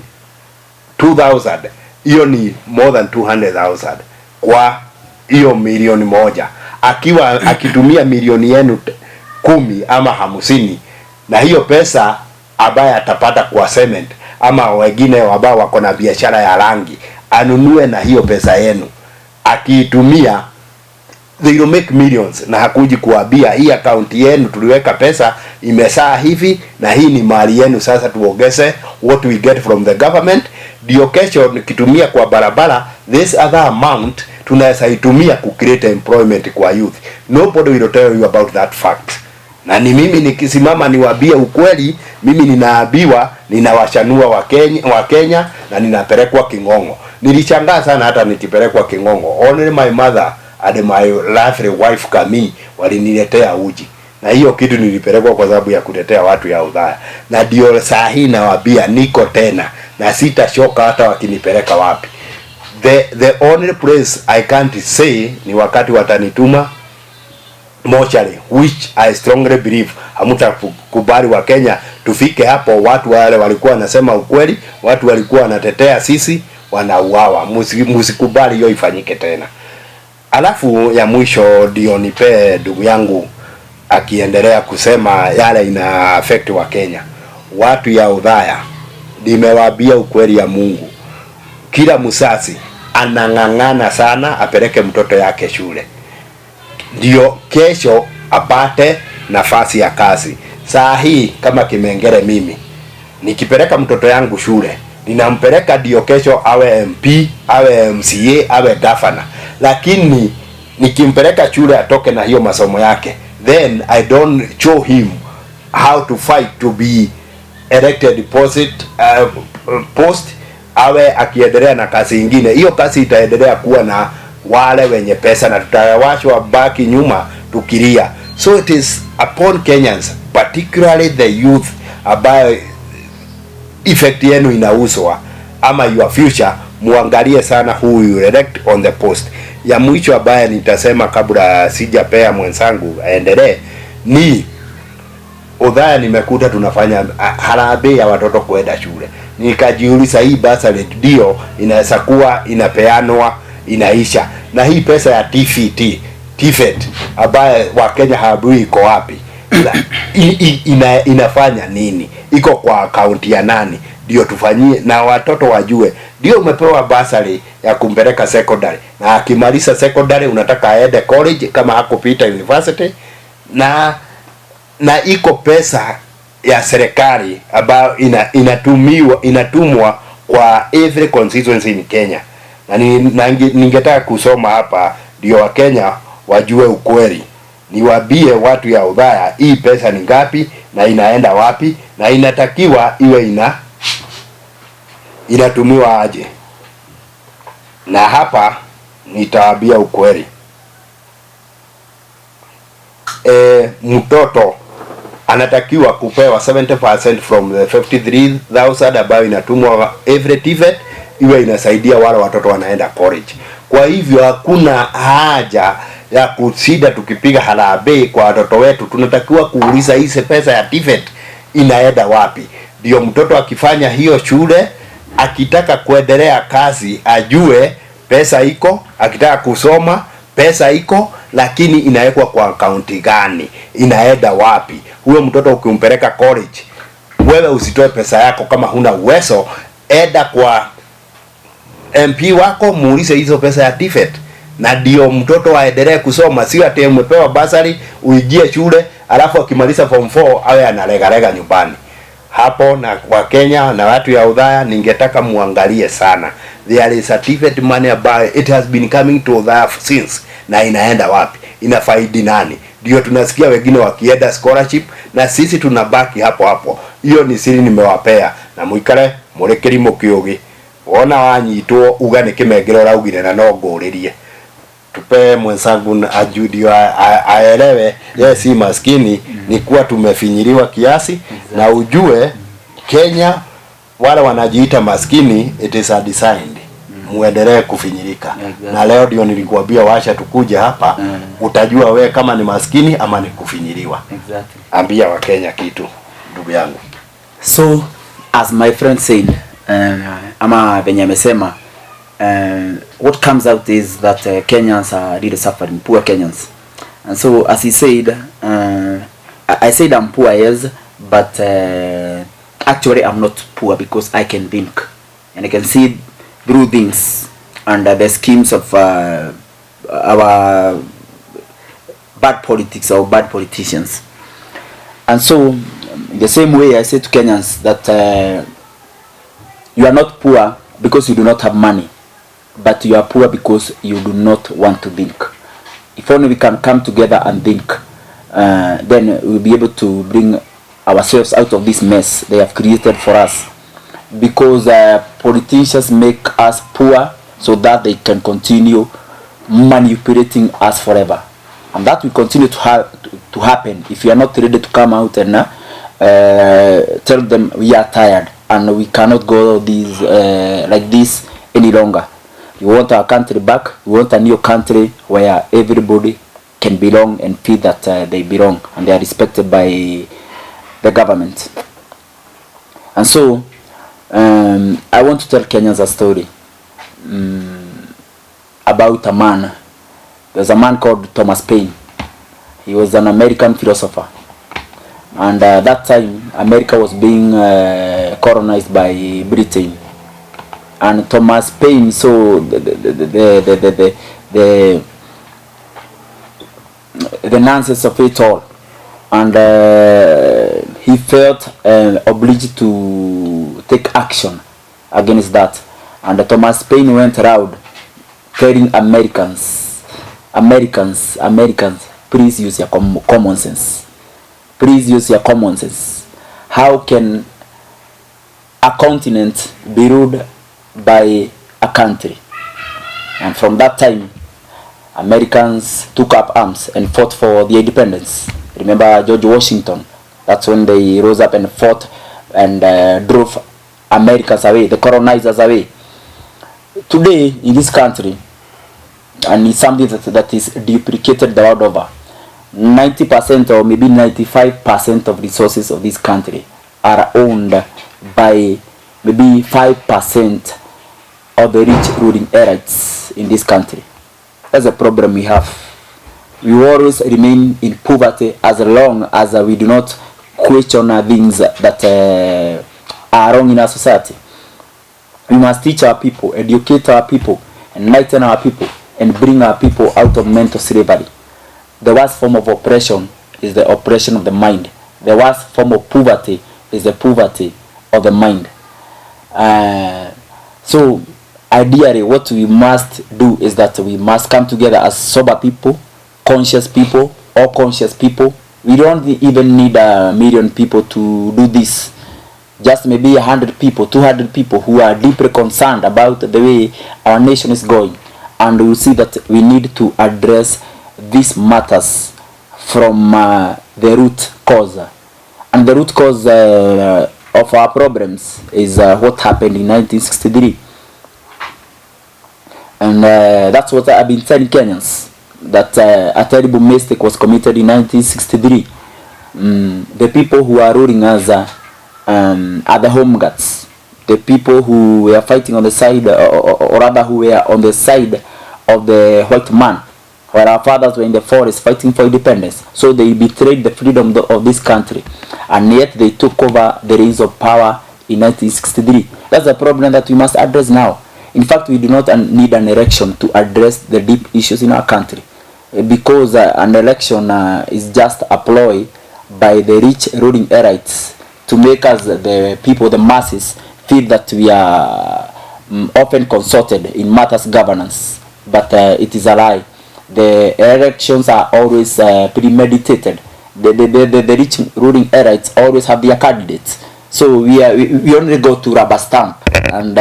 2,000, hiyo ni more than 200,000 kwa hiyo milioni moja. Akitumia milioni yenu 10 ama 50, na hiyo pesa ambaye atapata kwa cement, ama wengine ambao wako na biashara ya rangi, anunue na hiyo pesa yenu, akiitumia they will make millions, na hakuji kuambia hii account yenu tuliweka pesa imesaa hivi na hii ni mali yenu, sasa tuongeze what we get from the government, ndio kesho nikitumia kwa barabara this other amount tunaweza itumia ku create employment kwa youth. Nobody will tell you about that fact. Na ni mimi nikisimama niwaambie ukweli, mimi ninaambiwa ninawashanua wa Kenya na ninapelekwa King'ong'o. Nilishangaa sana hata nikipelekwa King'ong'o. Only my mother and my lovely wife Kami waliniletea uji. Na hiyo kitu nilipelekwa kwa sababu ya kutetea watu ya udhaya. Na ndio saa hii nawaambia niko tena na sitashoka hata wakinipeleka wapi. The only place I can't say ni wakati watanituma mochari, which I strongly believe hamutakubali wa Kenya tufike hapo. Watu wale walikuwa wanasema ukweli, watu walikuwa wanatetea sisi, wanauawa. Musikubali hiyo ifanyike tena. Alafu ya mwisho ndio nipe ndugu yangu akiendelea kusema yale ina affect wa Kenya. Watu ya udhaya, nimewaambia ukweli ya Mungu, kila msasi anang'ang'ana sana apeleke mtoto yake shule, ndio kesho apate nafasi ya kazi. Saa hii kama Kimengere, mimi nikipeleka mtoto yangu shule, ninampeleka ndio kesho awe MP, awe MCA, awe governor. Lakini nikimpeleka shule atoke na hiyo masomo yake, then I don't show him how to fight to be elected post, awe akiendelea na kazi nyingine. Hiyo kazi itaendelea kuwa na wale wenye pesa na tutawashwa baki nyuma tukilia. So it is upon Kenyans, particularly the youth, ambayo effect yenu inauzwa ama your future, muangalie sana who you elect on the post. Ya mwisho ambaye nitasema kabla sijapea mwenzangu aendelee ni udhaya. Nimekuta tunafanya harambee ya watoto kwenda shule, nikajiuliza hii basari ndio inaweza kuwa inapeanwa inaisha, na hii pesa ya TVET ambaye wa Kenya hawajui iko wapi, inafanya nini, iko kwa account ya nani, ndio tufanyie na watoto wajue. Ndio umepewa basari ya kumpeleka secondary, na akimaliza secondary unataka aende college kama hakupita university, na iko pesa ya serikali ambayo inatumwa kwa every constituency in Kenya. Na ningetaka kusoma hapa ndio wa Kenya wajue ukweli. Niwaambie watu ya udhaya hii pesa ni ngapi na inaenda wapi na inatakiwa iwe inatumiwa aje. Na hapa nitawaambia ukweli. Mtoto anatakiwa kupewa 70% from the 53,000 ambayo inatumwa every TVET, iwe inasaidia wale watoto wanaenda college. Kwa hivyo hakuna haja ya kusida tukipiga harambee kwa watoto wetu. Tunatakiwa kuuliza hizi pesa ya TVET inaenda wapi, ndio mtoto akifanya hiyo shule, akitaka kuendelea kazi ajue pesa iko, akitaka kusoma pesa iko, lakini inawekwa kwa akaunti gani, inaenda wapi. Huyo mtoto ukimpeleka college, wewe usitoe pesa yako kama huna uwezo, enda kwa MP wako muulize hizo pesa ya TVET, na ndio mtoto aendelee kusoma. Sio ati umepewa basari uingie shule alafu akimaliza form 4 awe analega nyumbani. Hapo na kwa Kenya na watu ya udhaya, ningetaka muangalie sana. There is a TVET money about it has been coming to udhaya since, na inaenda wapi, inafaidi nani? Ndio tunasikia wengine wakienda scholarship na sisi tunabaki hapo hapo. Hiyo ni siri nimewapea, na muikare murekeri mukiugi wona wanyitwo uga nĩ kĩmengere ũraugire na no ngũrĩrie. Tupe mwenzangu ajudio aelewe yeye si maskini, ni kuwa tumefinyiliwa kiasi. Na ujue Kenya wale wanajiita maskini, it is a design. Muendelee kufinyilika. Na leo ndio nilikuambia washa tukuja hapa, utajua we kama ni maskini ama ni kufinyiliwa. Ambia wa Kenya kitu ndugu yangu. So as my friend said, ama venye amesema, what comes out is that Kenyans are really suffering, poor Kenyans. And so as he said, I said I'm poor, yes, but actually I'm not poor because I can think and I can see through things and the schemes of our bad politics or bad politicians. And so in the same way I say to Kenyans that you are not poor because you do not have money, but you are poor because you do not want to think. If only we can come together and think, then we'll be able to bring ourselves out of this mess they have created for us. Because politicians make us poor so that they can continue manipulating us forever. And that will continue to happen if you are not ready to come out and tell them we are tired and we cannot go these like this any longer. We want our country back. We want a new country where everybody can belong and feel that they belong and they are respected by the government. And so I want to tell Kenyans a story about a man. There's a man called Thomas Paine. He was an American philosopher, and that time America was being colonized by Britain. And Thomas Paine saw the nonsense of it all, and he felt obliged to take action against that. And Thomas Paine went around telling Americans, please use your common sense. Please use your common sense. How can a continent be ruled by a country? And from that time, Americans took up arms and fought for their independence. Remember George Washington? That's when they rose up and fought and drove Americans away, the colonizers away. Today in this country, and it's something that is duplicated the world over, 90% or maybe 95% of resources of this country are owned by maybe 5% of the rich ruling elites in this country. That's a problem we have. We always remain in poverty as long as we do not question things that are wrong in our society. We must teach our people, educate our people, enlighten our people, and bring our people out of mental slavery. The worst form of oppression is the oppression of the mind. The worst form of poverty is the poverty of the mind. So ideally what we must do is that we must come together as sober people, conscious people, all conscious people. We don't even need 1 million people to do this. Just maybe 100 people, 200 people who are deeply concerned about the way our nation is going, and we will see that we need to address these matters from the root cause. And the root cause of our problems is what happened in 1963. And that's what I've been telling Kenyans, that a terrible mistake was committed in 1963. The people who are ruling us are the home guards, the people who were fighting on the side, or rather who were on the side of the white man, where our fathers were in the forest fighting for independence. So they betrayed the freedom of this country, and yet they took over the reins of power in 1963. That's a problem that we must address now. In fact, we do not need an election to address the deep issues in our country, because an election is just a ploy by the rich ruling elites to make us, the people, the masses, feel that we are often consulted in matters governance. But it is a lie. The elections are always premeditated. The rich ruling elites always have their candidates. So we only go to rubber stamp and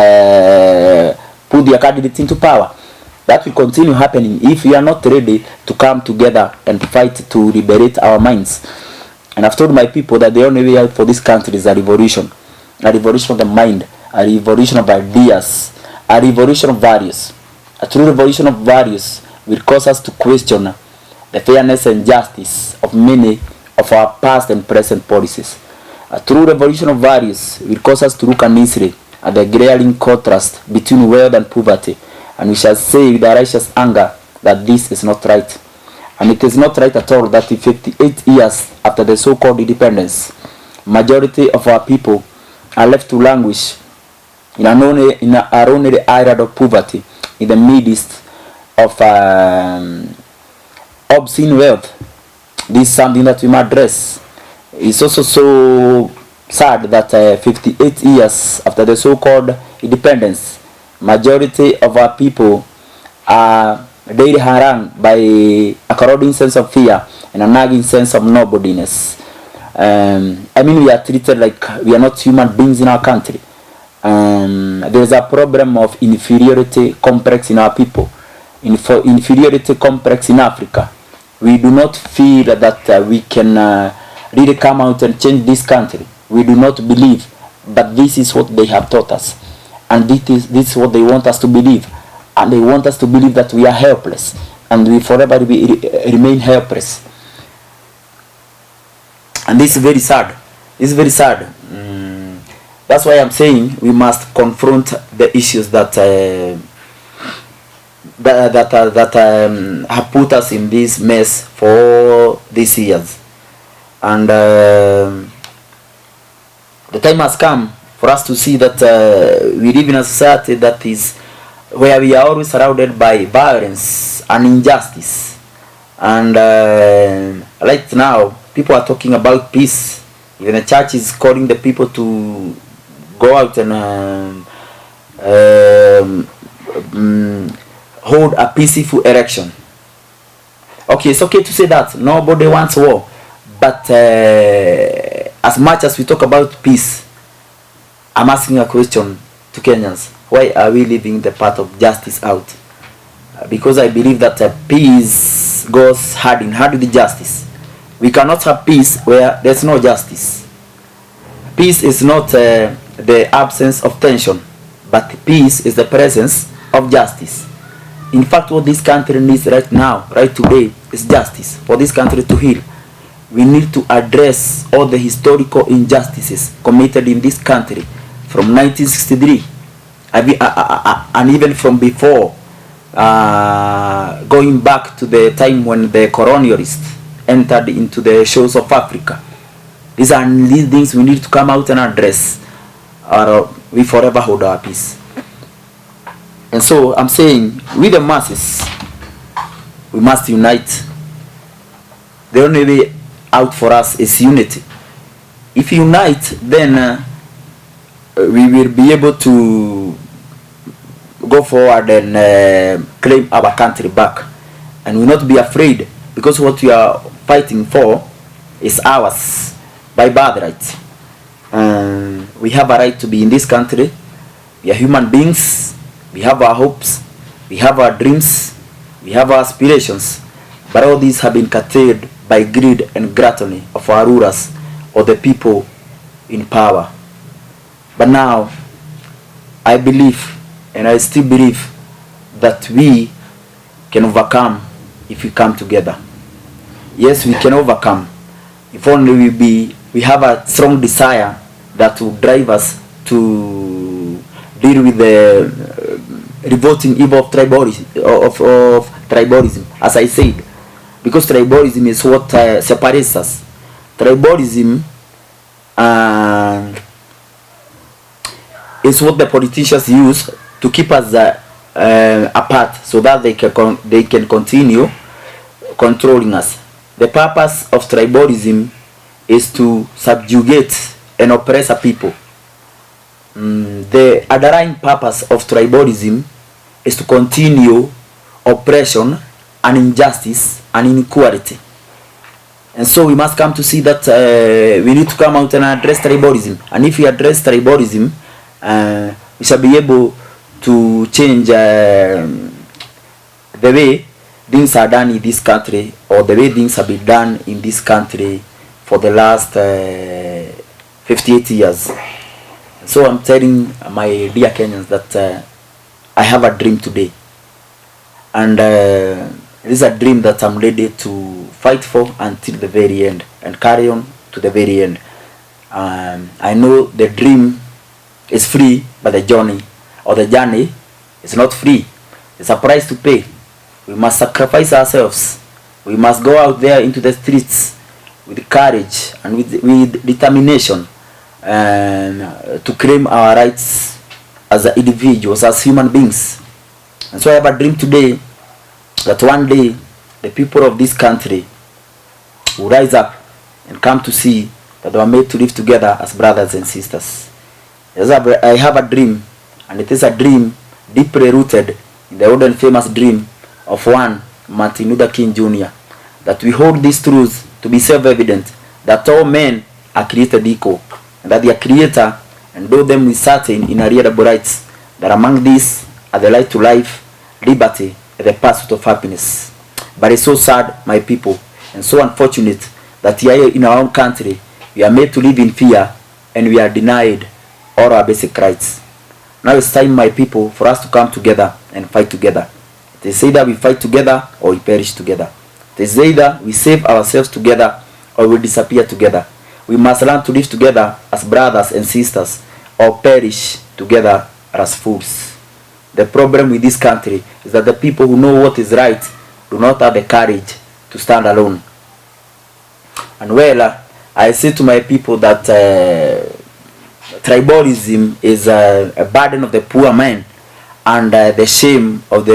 put their candidates into power. That will continue happening if we are not ready to come together and fight to liberate our minds. And I've told my people that the only way out for this country is a revolution of the mind, a revolution of ideas, a revolution of values. A true revolution of values will cause us to question the fairness and justice of many of our past and present policies. A true revolution of values will cause us to look uneasily at the glaring contrast between wealth and poverty, and we shall say with a righteous anger that this is not right. And it is not right at all that 58 years after the so-called independence, majority of our people are left to languish in an ordinary island of poverty in the midst of obscene wealth. This is something that we must address. It's also so sad that 58 years after the so-called independence, majority of our people are daily harangued by a corroding sense of fear and a nagging sense of nobodiness. I mean, we are treated like we are not human beings in our country. There is a problem of inferiority complex in our people, inferiority complex in Africa. We do not feel that we can really come out and change this country. We do not believe, but this is what they have taught us, and this is what they want us to believe, and they want us to believe that we are helpless, and we forever remain helpless. And this is very sad. This is very sad. That's why I'm saying we must confront the issues that have put us in this mess for these years. And the time has come for us to see that we live in a society that is where we are always surrounded by violence and injustice. And right now, people are talking about peace. Even the church is calling the people to go out and hold a peaceful election. Okay, it's okay to say that. Nobody wants war. But as much as we talk about peace, I'm asking a question to Kenyans. Why are we leaving the path of justice out? Because I believe that peace goes hand in hand with justice. We cannot have peace where there's no justice. Peace is not the absence of tension, but peace is the presence of justice. In fact, what this country needs right now, right today, is justice. For this country to heal, we need to address all the historical injustices committed in this country from 1963 and even from before, going back to the time when the colonialists entered into the shores of Africa. These are these things we need to come out and address, or we forever hold our peace. And so I'm saying, we the masses, we must unite. The only way out for us is unity. If we unite, then we will be able to go forward and claim our country back, and will not be afraid, because what we are fighting for is ours by birthright. We have a right to be in this country. We are human beings. We have our hopes, we have our dreams, we have our aspirations, but all these have been curtailed by greed and gluttony of our rulers or the people in power. But now, I believe, and I still believe, that we can overcome if we come together. Yes, we can overcome if only we have a strong desire that will drive us to deal with the revolting evil of tribalism, as I said, because tribalism is what separates us. Tribalism is what the politicians use to keep us apart, so that they can continue controlling us. The purpose of tribalism is to subjugate and oppress a people. The underlying purpose of tribalism is to continue oppression and injustice and inequality. And so we must come to see that we need to come out and address tribalism. And if we address tribalism, we shall be able to change the way things are done in this country, or the way things have been done in this country for the last 58 years. So I'm telling my dear Kenyans that I have a dream today, and it is a dream that I'm ready to fight for until the very end and carry on to the very end. I know the dream is free, but the journey is not free. It's a price to pay. We must sacrifice ourselves. We must go out there into the streets with courage and with determination to claim our rights as individuals, as human beings. And so I have a dream today that one day the people of this country will rise up and come to see that they were made to live together as brothers and sisters. Yes, I have a dream, and it is a dream deeply rooted in the old and famous dream of one Martin Luther King Jr. That we hold these truths to be self-evident, that all men are created equal, and that their creator endowed them with certain inalienable rights, that among these are the right to life, liberty, and the pursuit of happiness. But it's so sad, my people, and so unfortunate that here in our own country we are made to live in fear, and we are denied all our basic rights. Now it's time, my people, for us to come together and fight together. It is either we fight together or we perish together. It is either we save ourselves together or we disappear together. We must learn to live together as brothers and sisters, or perish together as fools. The problem with this country is that the people who know what is right do not have the courage to stand alone. And well, I say to my people that tribalism is a burden of the poor man, and the shame of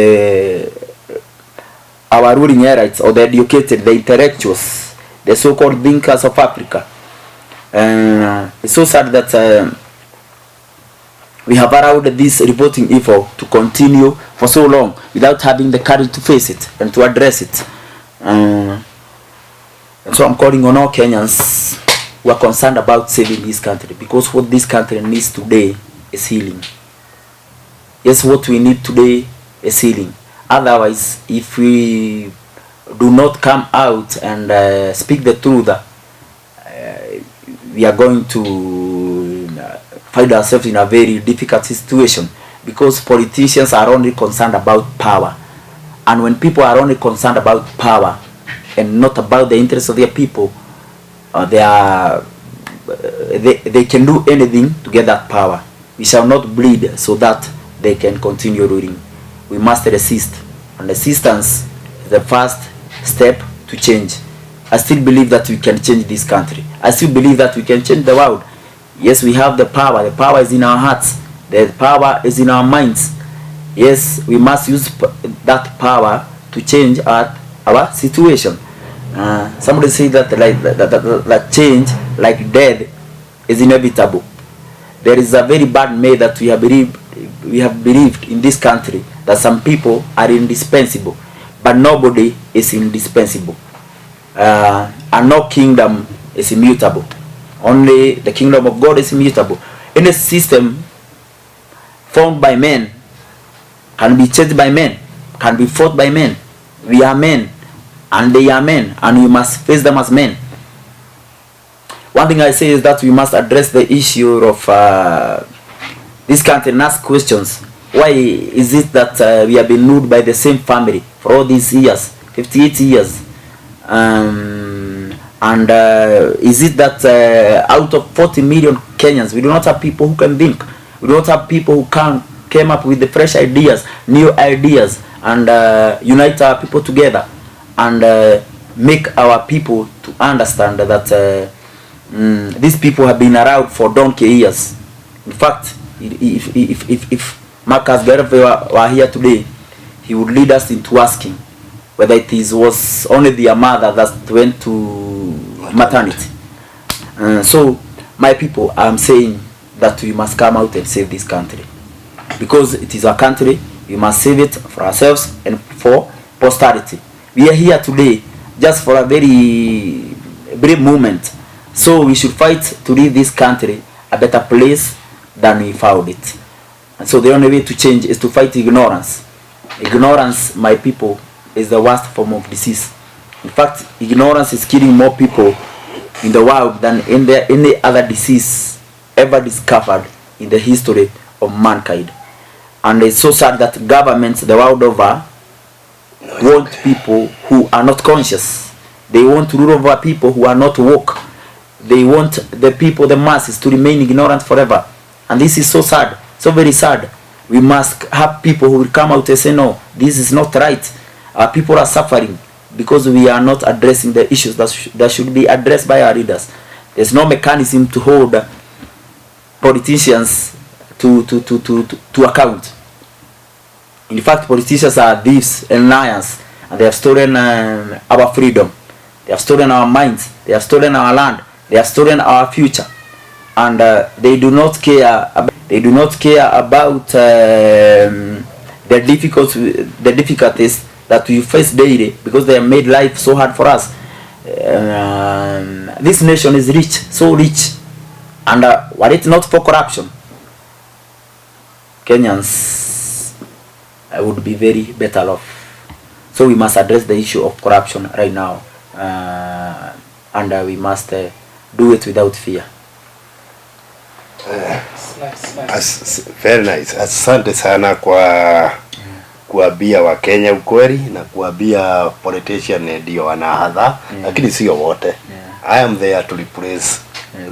our ruling elites, or the educated, the intellectuals, the so-called thinkers of Africa. It's so sad that we have allowed this revolting evil to continue for so long without having the courage to face it and to address it. And so I'm calling on all Kenyans who are concerned about saving this country, because what this country needs today is healing. Yes, what we need today is healing. Otherwise, if we do not come out and speak the truth, we are going to find ourselves in a very difficult situation, because politicians are only concerned about power. And when people are only concerned about power and not about the interests of their people, they can do anything to get that power. We shall not bleed so that they can continue ruling. We must resist, and resistance is the first step to change. I still believe that we can change this country. I still believe that we can change the world. Yes, we have the power. The power is in our hearts. The power is in our minds. Yes, we must use that power to change our situation. Somebody said that that change, like death, is inevitable. There is a very bad myth that we have believed in this country, that some people are indispensable, but nobody is indispensable. And no kingdom is immutable. Only the kingdom of God is immutable. Any system formed by men can be changed by men, can be fought by men. We are men, and they are men, and we must face them as men. One thing I say is that we must address the issue of this country and ask questions. Why is it that we have been ruled by the same family for all these years, 58 years? Is it that out of 40 million Kenyans, we do not have people who can think? We do not have people who came up with the fresh ideas, new ideas, and unite our people together and make our people to understand that these people have been around for donkey years. In fact, if Marcus Garvey were here today, he would lead us into asking whether it was only their mother that went to maternity. So, my people, I'm saying that we must come out and save this country, because it is our country. We must save it for ourselves and for posterity. We are here today just for a very brief moment, so we should fight to leave this country a better place than we found it. And so the only way to change is to fight ignorance. Ignorance, my people, is the worst form of disease. In fact, ignorance is killing more people in the world than any other disease ever discovered in the history of mankind. And it's so sad that governments the world over want people who are not conscious. They want to rule over people who are not woke. They want the people, the masses, to remain ignorant forever. And this is so sad, so very sad. We must have people who will come out and say, no, this is not right. People are suffering because we are not addressing the issues that should be addressed by our leaders. There's no mechanism to hold politicians to account. In fact, politicians are thieves and liars, and they have stolen our freedom. They have stolen our minds. They have stolen our land. They have stolen our future, and they do not care. They do not care about the difficulties that we face daily, because they have made life so hard for us. This nation is rich, so rich, and were it not for corruption, Kenyans would be very better off. So we must address the issue of corruption right now, and we must do it without fear. Very nice. Asante sana kwa kuambia wa Kenya ukweli na kuambia politician ndio wanahadha, lakini sio wote. I am there to replace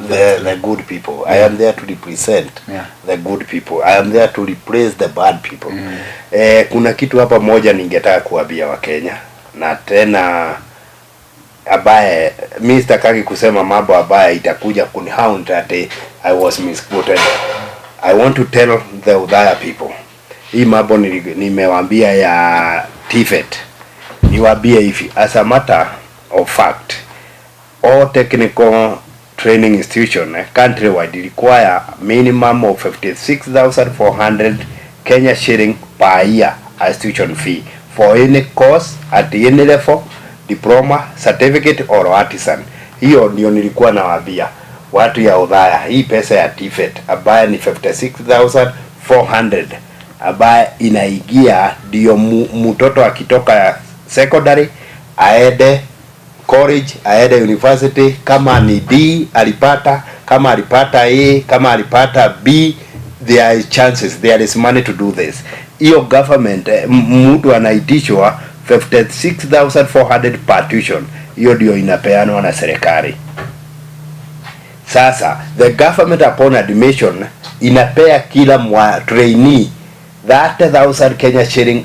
the good people. I am there to represent the good people. I am there to replace the bad people. Kuna kitu hapa moja ningetaka kuambia wa Kenya, na tena abaye Mr. Kagi kusema mambo abaye itakuja kunihound that I was misquoted. I want to tell the Udaya people, hii mambo nimewaambia ya TVET, niwaambie hivi, as a matter of fact, all technical training institution countrywide require minimum of 56,400 Kenya shilling per year as tuition fee for any course at any level, diploma, certificate or artisan. Hiyo ndio nilikuwa nawaambia watu ya Udaya. Hii pesa ya TVET ambaye ni 56,400 ambaye inaigia ndio mtoto akitoka secondary aende college, aende university, kama ni D alipata, kama alipata A, kama alipata B, there is chances, there is money to do this. Hiyo government mtu anaitishwa 56,400 per tuition. Hiyo ndio inapeanwa na serikali. Sasa the government upon admission inapea kila trainee 30,000 Kenya shilling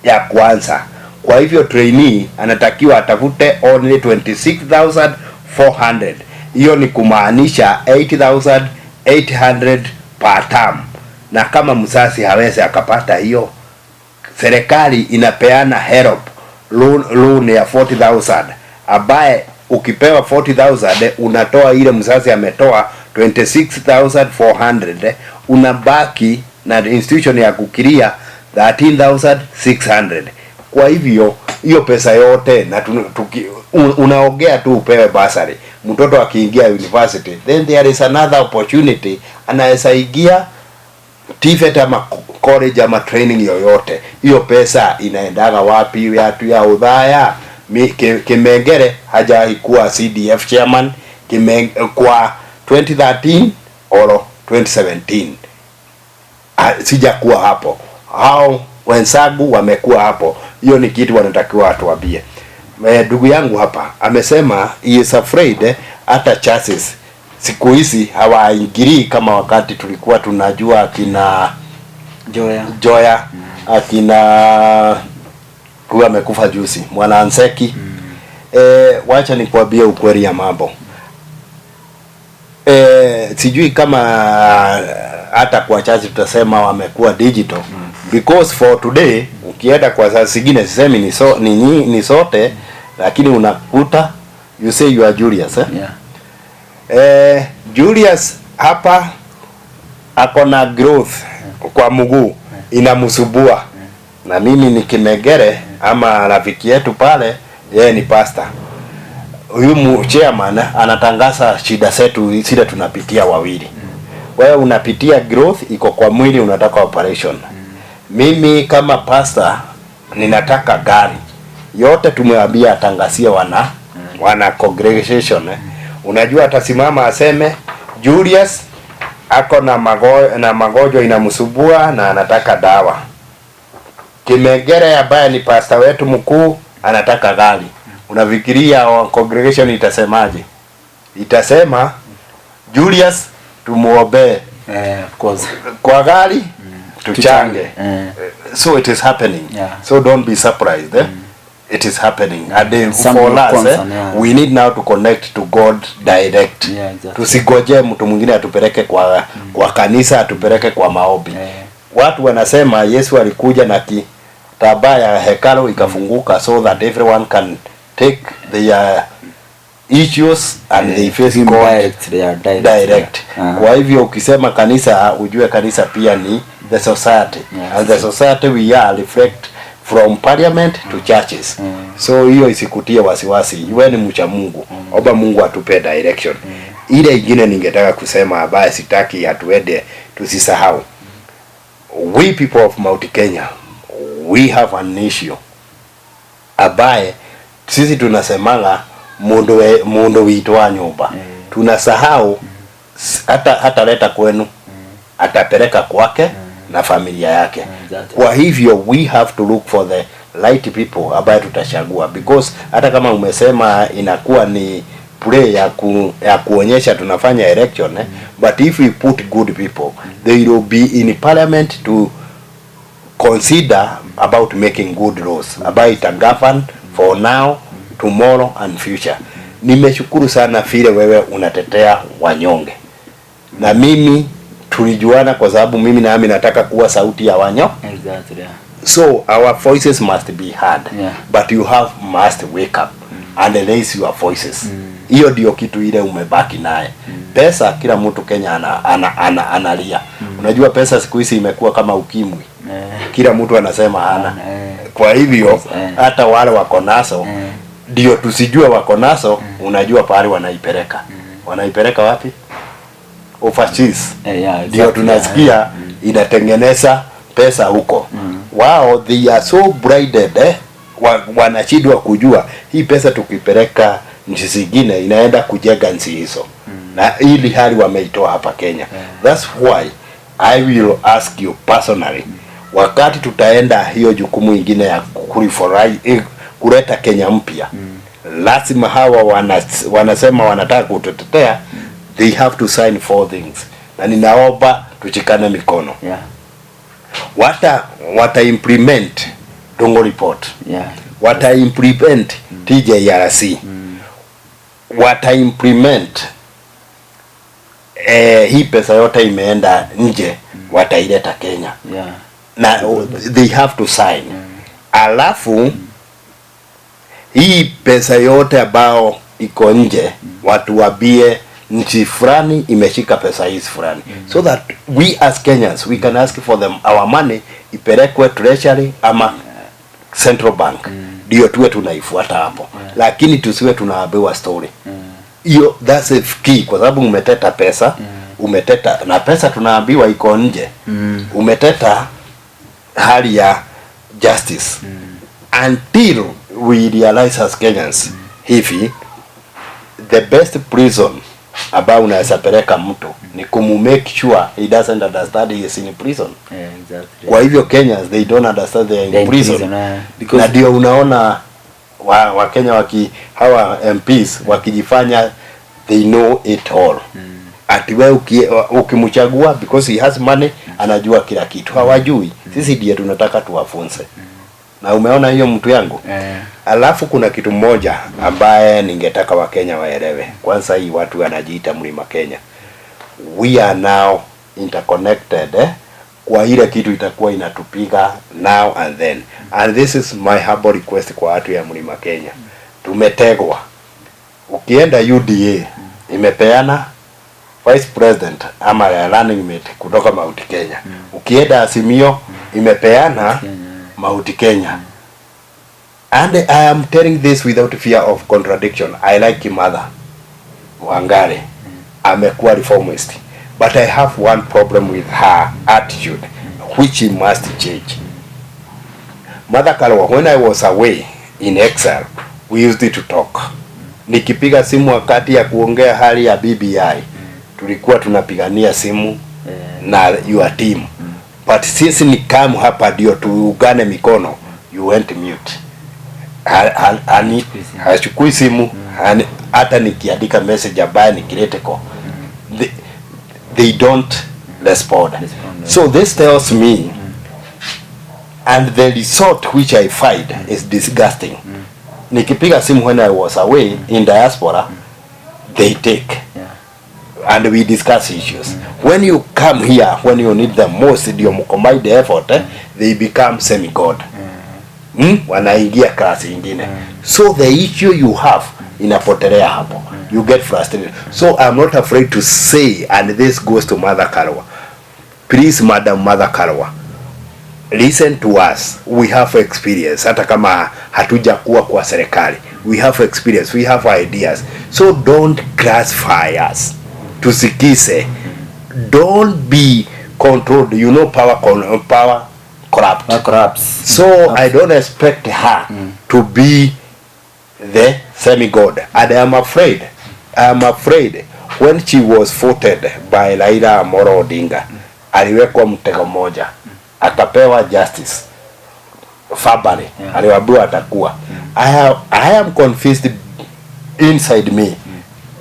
ya kwanza. Kwa hivyo trainee anatakiwa atafute only 26,400. Hiyo ni kumaanisha 8,800 per term. Na kama msasi hawezi akapata hiyo, serikali inapeana help loan ya 40,000 ambaye ukipewa 40,000 unatoa ile mzazi ametoa 26,400, unabaki na institution ya kukiria 13,600. Kwa hivyo hiyo pesa yote na unaongea tu upewe basari. Mtoto akiingia university, then there is another opportunity, anaweza ingia TVET ama college ama training yoyote. Hiyo pesa inaendaga wapi? Watu ya Udaya. Kimengere hajaikuwa CDF chairman kwa 2013 or 2017. Sijakuwa hapo. Hao wensagu wamekuwa hapo. Hiyo ni kitu wanatakiwa atuambie. Ndugu yangu hapa amesema he is afraid hata chances siku hizi hawaingilii kama wakati tulikuwa tunajua akina Joya akina huwa amekufa juzi mwana Anseki. Wacha nikwambie ukweli ya mambo. Sijui kama hata kwa chache tutasema wamekuwa digital, because for today ukienda kwa saa zingine sisemi ni sote, lakini unakuta you say you are Julius Julius hapa akona growth kwa mguu inamsubua, na mimi ni Kimegere ama rafiki yetu pale, yeye ni pastor. Huyu chairman anatangaza shida zetu zile tunapitia wawili. wewe unapitia growth iko kwa mwili, unataka operation. Mimi kama pastor ninataka gari. Yote tumewaambia atangazie wana congregation Unajua atasimama aseme Julius ako na magonjwa inamsubua na anataka dawa. Kimegere ambaye ni pastor wetu mkuu anataka gari. Unafikiria congregation itasemaje? Itasema Julius tumuombe of course kwa gari tuchange. So it is happening. So don't be surprised. It is happening. And for us we need now to connect to God direct. Exactly. Tusigoje mtu mwingine atupeleke kwa kanisa, atupeleke kwa maombi. Watu wanasema Yesu alikuja na kitambaa ya hekalu ikafunguka so that everyone can take their issues and they face God direct. Kwa hivyo ukisema kanisa, ujue kanisa pia ni the society. And the society we are reflect from parliament to churches. So hiyo isikutie wasiwasi. Iwe ni mcha Mungu. Omba Mungu atupe direction. Ile ingine ningetaka kusema ambaye sitaki hatuende tusisahau. We people of Mount Kenya, we have an issue ambaye sisi tunasemanga mundo witoa nyumba. Tunasahau hata leta kwenu, atapeleka kwake na familia yake. Kwa hivyo we have to look for the right people ambaye tutachagua, because hata kama umesema inakuwa ni play ya kuonyesha tunafanya election but if we put good people, they will be in parliament to consider about making good laws about ita govern for now, tomorrow and future. Nimeshukuru sana vile wewe unatetea wanyonge, na mimi tulijuana kwa sababu mimi nami nataka kuwa sauti ya wanyonge. Exactly. So our voices must be heard. But you must wake up and raise your voices. Hiyo ndio kitu ile umebaki naye. Pesa kila mtu Kenya analia. Unajua pesa siku hizi imekuwa kama ukimwi. Kila mtu anasema hana. Kwa hivyo hata wale wako naso ndio tusijue wako naso, unajua pale wanaipeleka. Wanaipeleka wapi? Overseas. Ndio tunasikia inatengeneza pesa huko. Wao they are so blinded wanashindwa kujua hii pesa tukipeleka nchi zingine inaenda kujenga nchi hizo. Na ili hali wameitoa hapa Kenya. That's why I will ask you personally, wakati tutaenda hiyo jukumu ingine ya kuleta Kenya mpya, lazima hawa wanasema wanataka kututetea, they have to sign 4 things. Na ninaomba tuchikane mikono. Wata implement Dongo report. Wata implement TJRC. Wata implement hii pesa yote imeenda nje, wataileta Kenya. Na they have to sign. Alafu hii pesa yote ambao iko nje, watu wabie nchi fulani imeshika pesa hizi fulani, so that we as Kenyans we can ask for them our money ipelekwe treasury ama central bank, ndio tuwe tunaifuata hapo. Lakini tusiwe tunaambiwa story hiyo. That's a key, kwa sababu umeteta pesa, umeteta na pesa tunaambiwa iko nje, umeteta hali ya justice until we realize as Kenyans hivi the best prison ambao unaweza peleka mtu ni make sure he doesn't understand he is in prison. Exactly. Kwa hivyo Kenyans they don't understand they are in prison. Na ndio unaona wa Kenya hawa MPs wakijifanya they know it all. Ati wewe ukimchagua because he has money anajua kila kitu. Hawajui. Sisi ndiye tunataka tuwafunze. Na umeona hiyo mtu yangu? Alafu kuna kitu moja ambaye ningetaka Wakenya waelewe. Kwanza hii watu wanajiita Mlima Kenya. We are now interconnected. Kwa ile kitu itakuwa inatupiga now and then. And this is my humble request kwa watu ya Mlima Kenya. Tumetegwa. Ukienda UDA imepeana Vice President ama running mate kutoka Mount Kenya. Ukienda Azimio imepeana Mount Kenya. And I am telling this without fear of contradiction. I like Kimatha Wangari. Amekuwa reformist. but I have one problem with her attitude, which she must change. Mother Karua, when I was away in exile, we used to talk. Nikipiga simu wakati ya kuongea hali ya BBI, tulikuwa tunapigania simu na your team. But since ni come hapa ndio tuungane mikono, you went mute. Hachukui simu, hata nikiandika message ambayo ni critical. They don't respond. So this tells me, and the result which I find is disgusting. Nikipiga simu when I was away in diaspora, they take. And we discuss issues. When you come here, when you need them most, ndio mcombine the effort, they become semi-god. Wanaingia klasi ingine. So the issue you have inapotelea hapo. You get frustrated. So I'm not afraid to say, and this goes to Mother Karua. Please, Madam Mother Karua, listen to us. We have experience. Hata kama hatujakuwa kwa serikali, we have experience, we have ideas. So don't classify us. Tusikize. Don't be controlled. You know power corrupts. So I don't expect her to be the semi-god. And I am afraid when she was voted by Raila Amolo Odinga, aliwekwa mtego moja, akapewa justice Fabari, aliwaambiwa atakuwa. I am convinced inside me,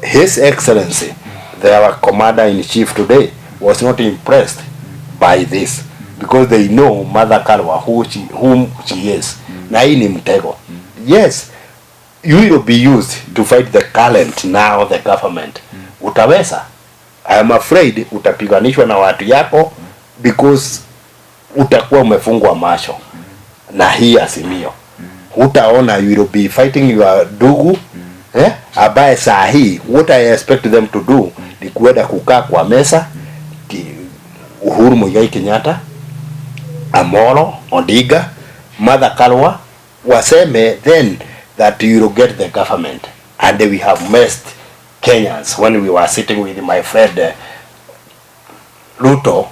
His Excellency, the commander-in-chief today, was not impressed by this, because they know Mother Karua, whom she is. Na hii ni mtego. Yes, you will be used to fight the current now the government. Utaweza. I am afraid utapiganishwa na watu yako, because utakuwa umefungwa macho na hii Azimio. Utaona you will be fighting your ndugu, abaye saa hii what I expect them to do ni kuenda kukaa kwa mesa Uhuru Muigai Kenyatta, Amolo Odinga, Mother Karua, waseme then that you will get the government. And we have messed Kenyans when we were sitting with my friend Ruto.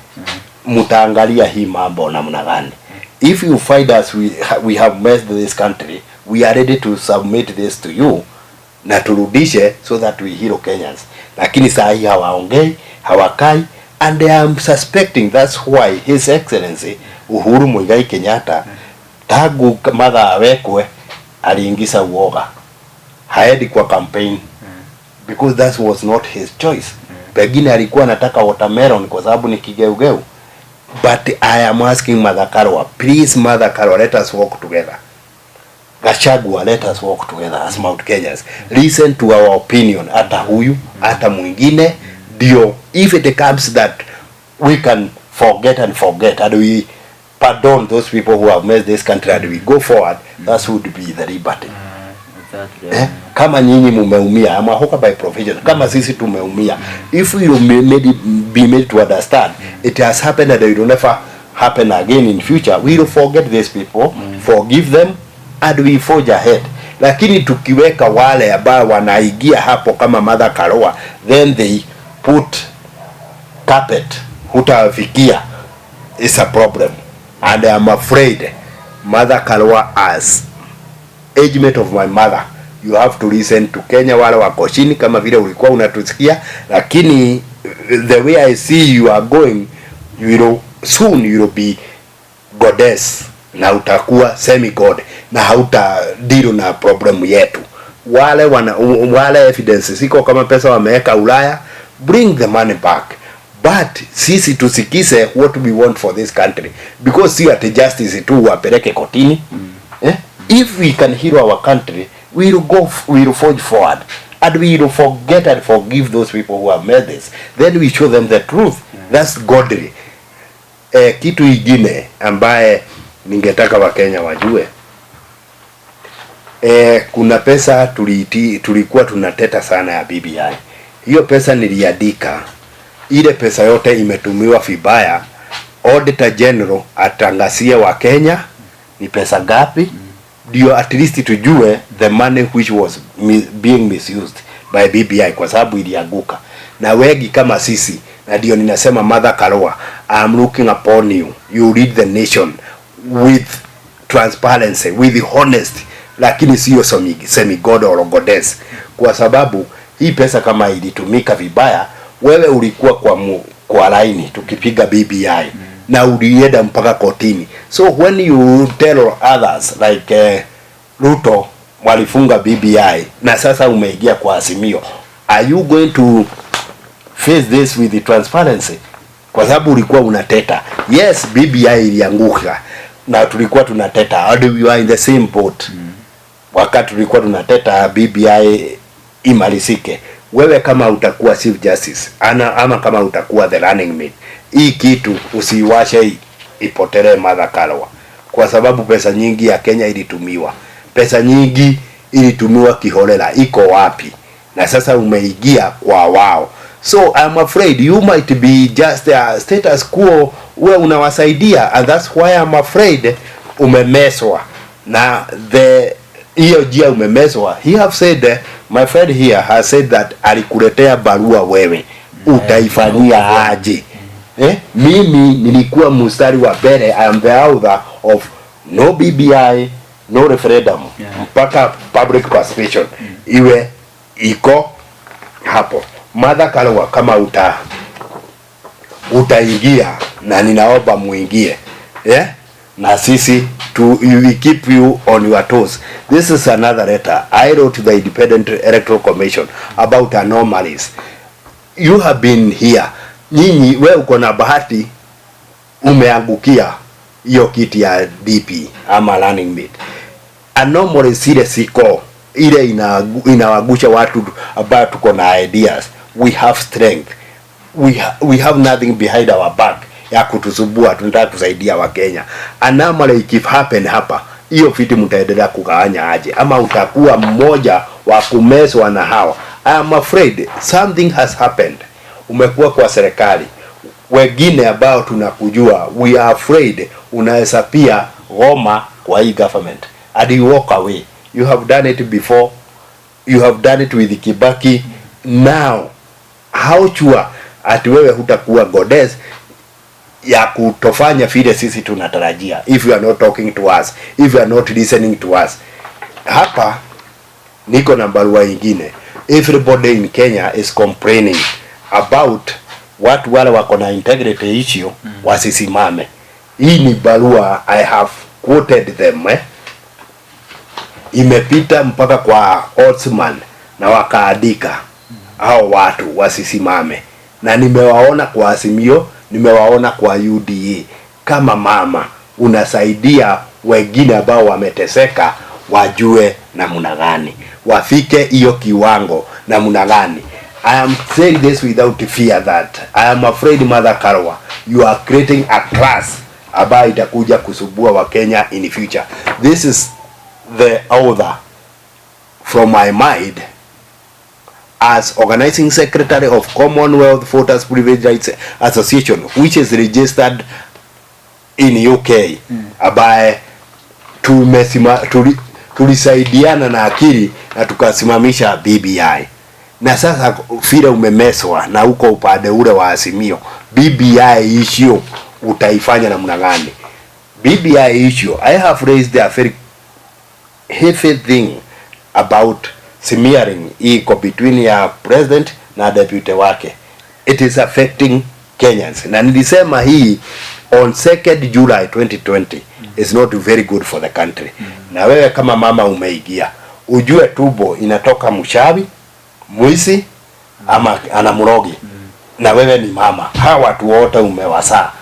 Mutaangalia hii mambo namna gani. If you find us, we have messed this country, we are ready to submit this to you na turudishe so that we heal Kenyans. Lakini saa hii hawaongei, hawakai, and I am suspecting that's why His Excellency Uhuru Muigai Kenyatta tagu mother awekwe aliingiza uoga, haedi kwa campaign, because that was not his choice. Pengine alikuwa anataka watermelon kwa sababu ni kigeugeu. But I am asking Mother Karua, please Mother Karua, let us work together. Gachagua, let us work together as Mount Kenyans. Listen to our opinion, hata huyu, hata mwingine, dio, if it comes that we can forget and we pardon those people who have made this country and we go forward, that would be the liberty. Exactly. Kama nyinyi mumeumia, ama hoka by profession, kama sisi tumeumia, if you be made to understand it has happened and it will never happen again in future, we will forget these people, forgive them, and we forge ahead. Lakini tukiweka wale ambao wanaigia hapo kama Mother Karua, then they put carpet, hutafikia, is a problem. And I am afraid Mother Karua, as agement of my mother, you have to listen to Kenya wale wako chini kama vile ulikuwa unatusikia. Lakini the way I see you are going, soon you will be goddess, na utakuwa semi-god, na hauta deal na problem yetu. Wale evidence siko kama pesa wameweka Ulaya, bring the money back. But sisi tusikize what we want for this country, because see at justice tu wapeleke kotini. If we can heal our country, we will forge forward, and we will forget and forgive those people who have made this. Then we show them the truth. That's godly. Kitu ingine ambaye ningetaka Wakenya wajue, kuna pesa tulikuwa tunateta sana ya BBI. Hiyo pesa niliandika, ile pesa yote imetumiwa vibaya. Auditor General atangazie wa Kenya ni pesa gapi, ndio at least tujue the money which was being misused by BBI, kwa sababu ilianguka. Na wengi kama sisi Na ndio ninasema Mother Karua, I'm looking upon you. You lead the nation with transparency, with honesty, lakini sio semi god or goddess, kwa sababu hii pesa kama ilitumika vibaya, wewe ulikuwa kwa laini tukipiga BBI na ulienda mpaka kotini. So when you tell others like Ruto walifunga BBI na sasa umeingia kwa Azimio, are you going to face this with the transparency? Kwa sababu ulikuwa unateta. Yes, BBI ilianguka na tulikuwa tunateta, and we are in the same boat. Wakati tulikuwa tunateta BBI imalizike, wewe kama utakuwa Chief Justice ama kama utakuwa the running mate, hii kitu usiwashe ipotelee Mother Karua, kwa sababu pesa nyingi ya Kenya ilitumiwa. Pesa nyingi ilitumiwa kiholela. Iko wapi? Na sasa umeingia kwa wao. So I'm afraid you might be just a status quo where unawasaidia, and that's why I'm afraid umemeswa na hiyo jia umemeswa. He have said, my friend here has said that alikuletea barua wewe, utaifanyia aje? Mimi nilikuwa mstari wa mbele. I am the author of no BBI, no referendum, mpaka public participation iwe iko hapo. Mother Karua, kama utaingia, na ninaomba muingie, na sisi we keep you on your toes. This is another letter I wrote to the Independent Electoral Commission about anomalies. You have been here. Nyinyi, we uko na bahati umeangukia hiyo kiti ya DP ama running mate. Anomalies ile siko, ile inawagusha watu ambao tuko na ideas. We have strength. We have nothing behind our back ya kutuzubua. Tunataka kusaidia wa Kenya. Anomaly keep happen hapa, hiyo viti mtaendelea kugawanya aje? Ama utakuwa mmoja wa kumeswa na hawa? I am afraid something has happened. Umekuwa kwa serikali, wengine ambao tunakujua, we are afraid unaweza pia goma kwa hii government and you walk away. You have done it before. You have done it with Kibaki. Now how sure ati wewe hutakuwa goddess ya kutofanya vile sisi tunatarajia, if you are not talking to us, if you are not listening to us? Hapa niko na barua nyingine. Everybody in Kenya is complaining about watu wale wako na integrity issue wasisimame. Hii ni barua, I have quoted them, imepita mpaka kwa Osman na wakaandika hao watu wasisimame, na nimewaona kwa Azimio, nimewaona kwa UDA. Kama mama unasaidia wengine ambao wameteseka, wajue namna gani, wafike hiyo kiwango namna gani. I am saying this without fear that I am afraid, Mother Karua, you are creating a class ambayo itakuja kusubua wa Kenya in the future. This is the author from my mind as organizing secretary of Commonwealth Voters Privilege Rights Association, which is registered in UK, ambaye tulisaidiana na akili na tukasimamisha BBI. Na sasa vile umemeswa na uko upande ule wa Azimio, BBI issue utaifanya namna gani? BBI issue, I have raised a very heavy thing about smearing iko between ya president na deputy wake. It is affecting Kenyans. Na nilisema hii on 2nd July 2020 is not very good for the country. Na wewe kama mama umeigia, ujue tubo inatoka mshabi, mwisi ama anamurogi. Na wewe ni mama. Hawa watu wote umewasaa.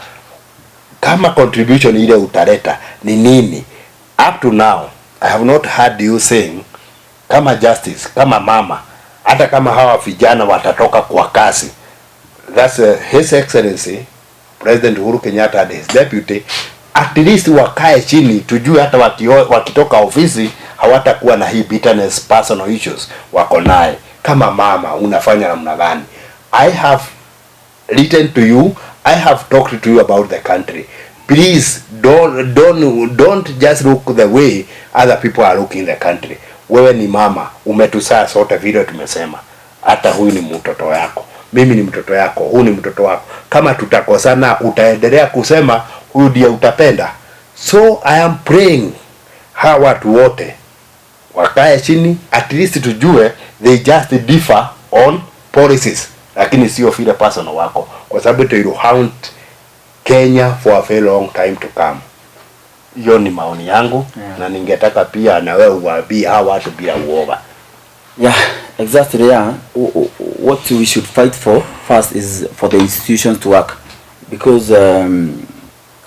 Kama contribution ile utaleta ni nini? Up to now I have not heard you saying kama justice, kama mama, hata kama hawa vijana watatoka kwa kasi, that's His Excellency President Uhuru Kenyatta and his deputy, at least wakae chini tujue hata wakitoka ofisi hawatakuwa na hii bitterness, personal issues wako naye. Kama mama unafanya namna gani? I have written to you, I have talked to you about the country. Please don't just look the way other people are looking the country. Wewe ni mama, umetusaa sote vile tumesema. Hata huyu ni mtoto yako. mimi ni mtoto yako, huyu ni mtoto wako. Kama tutakosana, utaendelea kusema huyu ndiye utapenda. So I am praying hawa watu wote wakae chini, at least tujue they just differ on policies, lakini sio vile personal wako, kwa sababu it will haunt Kenya for a very long time to come. Hiyo ni maoni yangu, na ningetaka pia na wewe uwaambie hawa watu bila uoga. Yeah, exactly. Yeah, what we should fight for first is for the institutions to work, because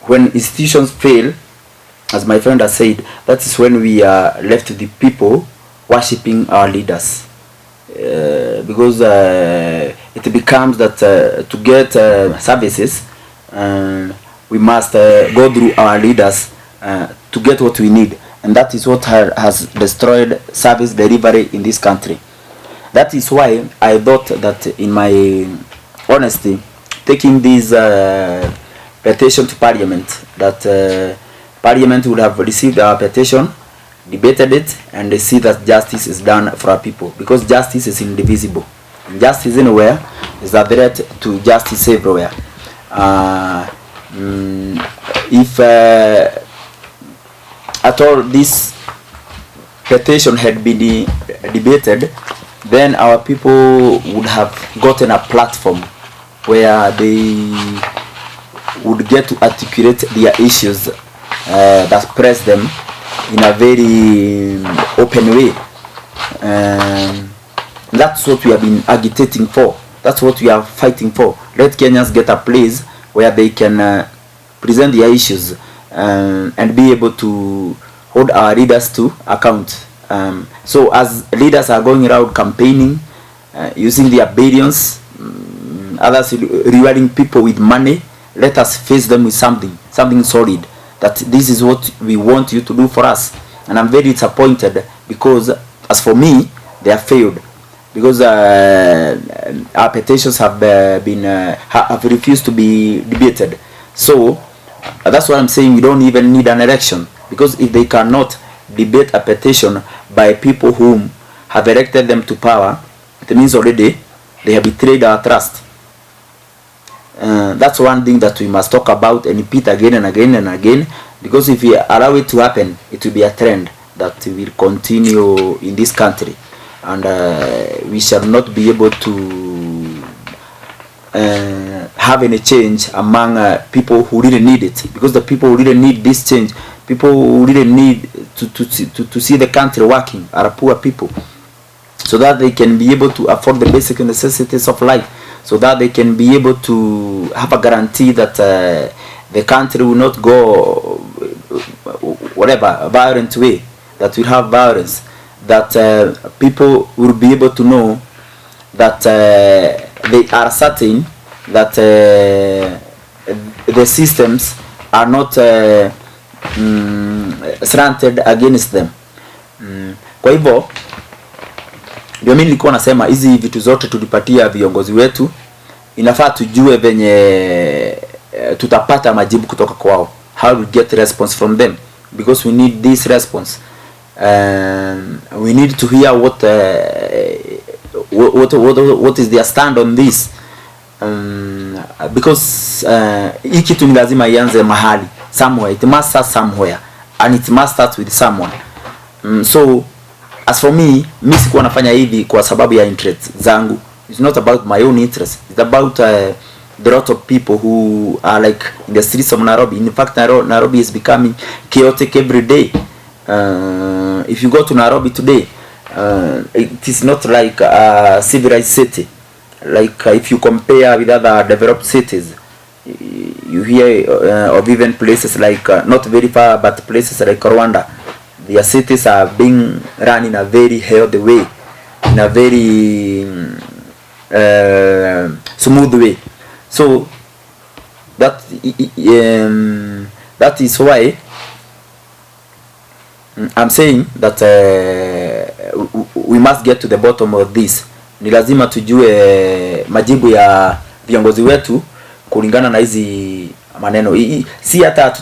when institutions fail, as my friend has said, that is when we are left to the people worshipping our leaders, because it becomes that to get services we must go through our leaders to get what we need, and that is what has destroyed service delivery in this country. That is why I thought that, in my honesty, taking this petition to Parliament, that Parliament would have received our petition, debated it, and they see that justice is done for our people, because justice is indivisible. Justice anywhere is a threat to justice everywhere. If at all this petition had been debated, then our people would have gotten a platform where they would get to articulate their issues that press them in a very open way. That's what we have been agitating for. That's what we are fighting for. Let Kenyans get a place where they can present their issues and be able to hold our leaders to account. So as leaders are going around campaigning, using their billions, others rewarding people with money, let us face them with something solid, that this is what we want you to do for us. And I'm very disappointed, because as for me, they have failed, because our petitions have have refused to be debated. So that's why I'm saying we don't even need an election, because if they cannot debate a petition by people whom have elected them to power, it means already they have betrayed our trust. That's one thing that we must talk about and repeat again and again and again, because if we allow it to happen, it will be a trend that will continue in this country, and we shall not be able to have any change among people who really need it, because the people who really need this change, people who really need to see the country working, are poor people, so that they can be able to afford the basic necessities of life, so that they can be able to have a guarantee that the country will not go whatever violent way, that will have violence, that people will be able to know that they are certain that the systems are not slanted against them. Kwa hivyo ndio mimi nilikuwa nasema hizi vitu zote tulipatia viongozi wetu, inafaa tujue venye tutapata majibu kutoka kwao, how we get response from them, because we need this response. We need to hear what is their stand on this, because hii kitu ni lazima ianze mahali, somewhere. It must start somewhere, and it must start with someone. So as for me, mimi sikuwa nafanya hivi kwa sababu ya interest zangu. It's not about my own interest. It's about the lot of people who are like in the streets of Nairobi. In fact, Nairobi is becoming chaotic every day. If you go to Nairobi today, it is not like a civilized city. Like if you compare with other developed cities, you hear of even places like not very far, but places like Rwanda. Their cities are being run in a very healthy way, in a very smooth way. So that is why I'm saying that we must get to the bottom of this. Ni lazima tujue majibu ya viongozi wetu kulingana na hizi maneno. Si hata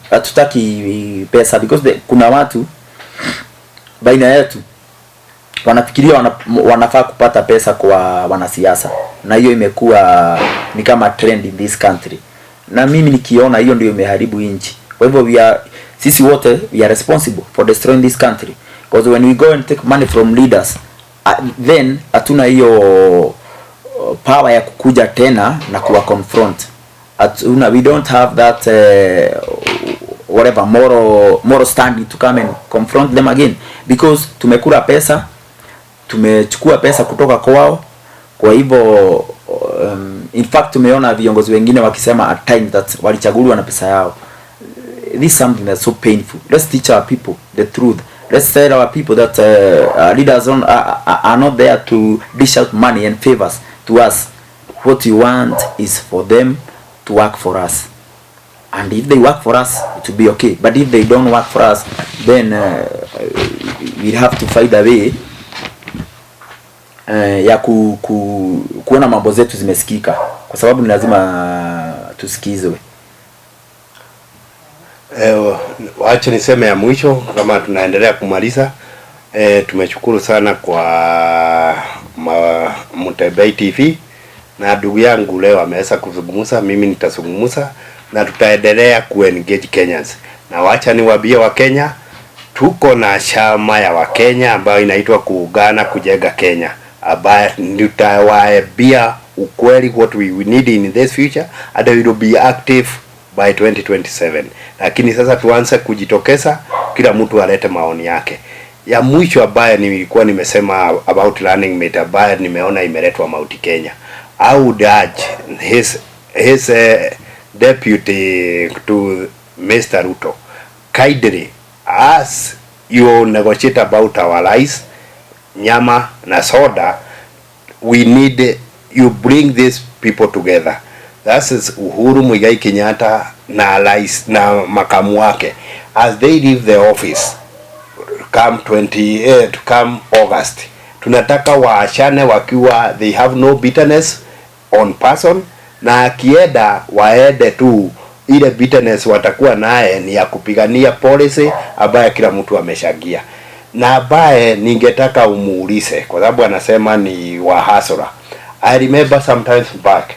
hatutaki pesa, because kuna watu baina yetu wanafikiria wanafaa kupata pesa kwa wanasiasa, na hiyo imekuwa ni kama trend in this country, na mimi nikiona hiyo ndio imeharibu nchi. Kwa hivyo sisi wote we are responsible for destroying this country, because when we go and take money from leaders, then hatuna hiyo power ya kukuja tena na kuwa confront. We don't have that whatever moral standing to come and confront them again, because tumekula pesa, tumechukua pesa kutoka kwao. Kwa hivyo in fact tumeona viongozi wengine wakisema at times that walichaguliwa na pesa yao. This is something that's so painful. Let's teach our people the truth. Let's tell our people that leaders are not there to dish out money and favors to us. What we want is for them to work for us, and if they work for us, it will be okay. But if they don't work for us, then we have to find a way ya kuona mambo zetu zimesikika, kwa sababu ni lazima tusikizwe. Wacha niseme ya mwisho kama tunaendelea kumaliza. Tumeshukuru sana kwa Mutembei TV, na ndugu yangu leo ameweza kuzungumza, mimi nitazungumza, na tutaendelea kuengage Kenyans. Na wacha niwaambie wa Kenya, tuko na chama ya wa Kenya ambayo inaitwa kuungana kujenga Kenya, ambayo nitawaambia ukweli what we need in this future, and we will be active by 2027. Lakini sasa tuanze kujitokeza, kila mtu alete maoni yake. Ya mwisho ambaye nilikuwa nimesema about learning mate, ambaye nimeona imeletwa Mount Kenya. I would urge his deputy to Mr. Ruto, kindly, as you negotiate about our lives, nyama na soda, we need you bring these people together. That is Uhuru Muigai Kenyatta na rais na makamu wake, as they leave the office come August. Tunataka waachane wakiwa they have no bitterness on person, na akienda waende tu ile bitterness watakuwa naye ni ya kupigania policy ambaye kila mtu ameshagia, na ambaye ningetaka umuulize kwa sababu anasema ni wahasura. I remember sometimes back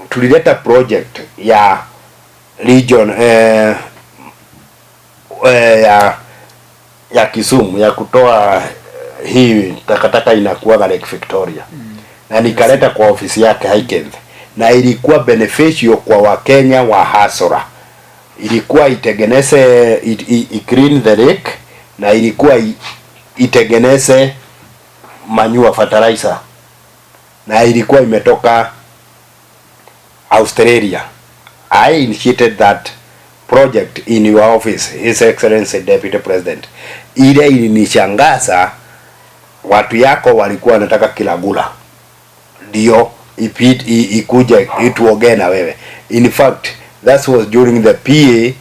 tulileta project ya region ya Kisumu ya kutoa hii takataka inakuwa Lake Victoria, na nikaleta kwa ofisi yake Highkent, na ilikuwa beneficial kwa Wakenya wa hasora. Ilikuwa itengeneze clean the lake, na ilikuwa itengeneze manure fertilizer, na ilikuwa imetoka Australia. I initiated that project in your office, His Excellency Deputy President. Ile ilinishangaza, watu yako walikuwa wanataka Kilagula ndio ikuje ituongee na wewe. In fact, that was during the PA,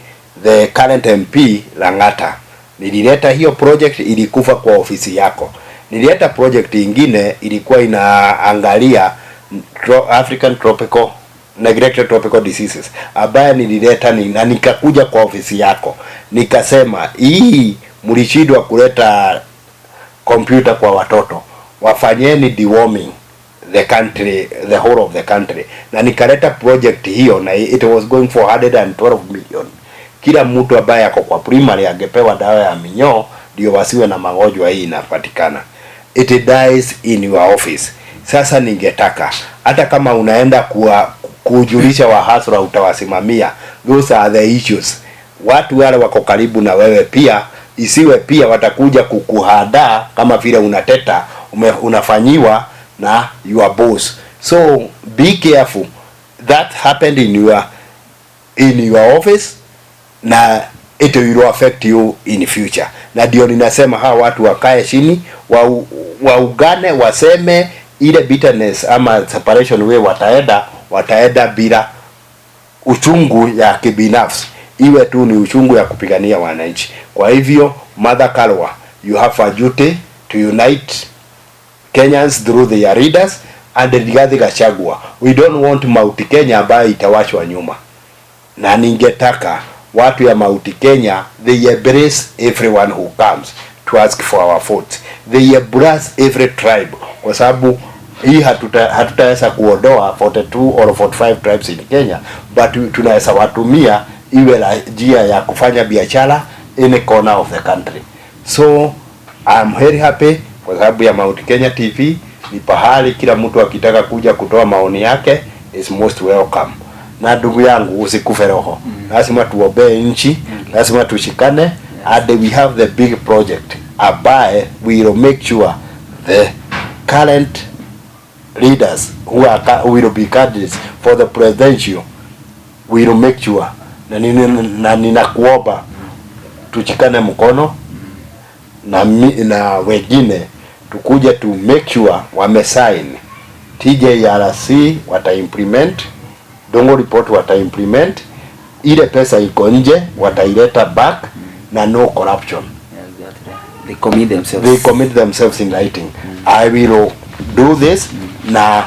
the current MP Langata. Nilileta hiyo project, ilikufa kwa ofisi yako. Nilileta project ingine ilikuwa inaangalia African tropical neglected tropical diseases, ambaye nilileta na nikakuja kwa ofisi yako nikasema hii mlishindwa kuleta computer kwa watoto, wafanyeni deworming the country, the whole of the country, na nikaleta project hiyo, na it was going for 112 million. Kila mtu ambaye yako kwa primary angepewa dawa ya minyoo ndio wasiwe na magonjwa hii inapatikana. It dies in your office. Sasa ningetaka hata kama unaenda kujulisha wahasura utawasimamia, those are the issues. Watu wale wako karibu na wewe pia isiwe pia watakuja kukuhadaa kama vile unateta unafanyiwa na your boss. So be careful that happened in your office, na it will affect you in future. Na ndio ninasema hawa watu wakae chini waugane, waseme ile bitterness ama separation way wataenda bila uchungu ya kibinafsi, iwe tu ni uchungu ya kupigania wananchi. Kwa hivyo Mother Kalwa, you have a duty to unite Kenyans through their leaders and Rigathi Gachagua. We don't want Mount Kenya ambayo itawachwa nyuma, na ningetaka watu ya Mount Kenya they embrace everyone who comes. to ask for our vote. They embrace every tribe, kwa sababu hii hatutaweza kuondoa 42 or 45 tribes in Kenya, but tunaweza watumia iwe la njia ya kufanya biashara in a corner of the country. So I'm very happy kwa sababu ya Mount Kenya TV ni pahali kila mtu akitaka kuja kutoa maoni yake is most welcome. Na ndugu yangu usikufe roho. Lazima tuombee nchi, lazima tushikane, and we have the big project ambaye we will make sure the current leaders who will be candidates for the presidential will make sure na ninakuomba tuchikane mkono na wengine tukuje to make sure wamesign TJRC wata implement, Dongo report wata implement, ile pesa iko nje wataileta back na no corruption. They commit themselves in writing. I will do this na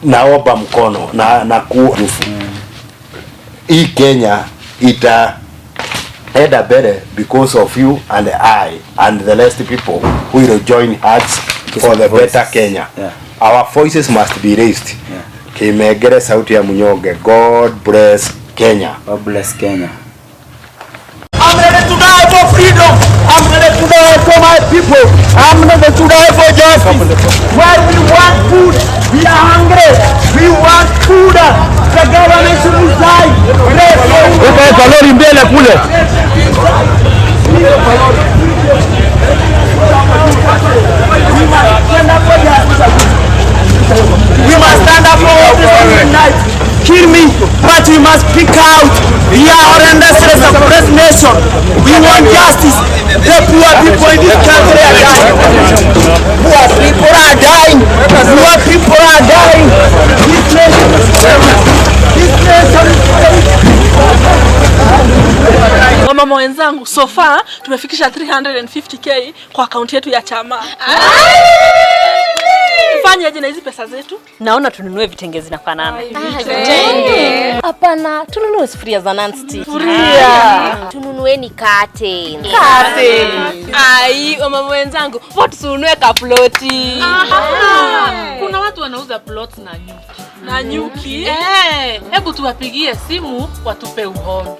naomba mkono na kurufu. Hii Kenya itaenda better because of you and I and the rest of people who will join hearts for the better Kenya. Yeah. Our voices must be raised. Yeah. Kimegere sauti ya mnyonge. God bless Kenya. God bless Kenya. I'm ready to die for freedom. I'm ready to die for my people. I'm ready to die for justice. Where we want food, we are hungry. We want food. The government should resign. Okay, kalori mbele kule. We must stand up for justice tonight. Kill me, but we must speak out. We are horrendously suppressed nation. We want justice. The poor people in this country are dying. Poor people are dying. Poor people are dying. This nation Wamama wenzangu, so far tumefikisha 350k kwa akaunti yetu ya chama. Tufanyaje na hizi pesa zetu? Naona tununue vitenge zinafanana. Vitenge. Hapana, tununue sufuria za non-stick. Sufuria. Tununueni curtain. Ai, wamama wenzangu, vote tununue kaploti. Kuna watu wanauza plots na nyuki. Na nyuki? Hebu tuwapigie simu watupe uhondo.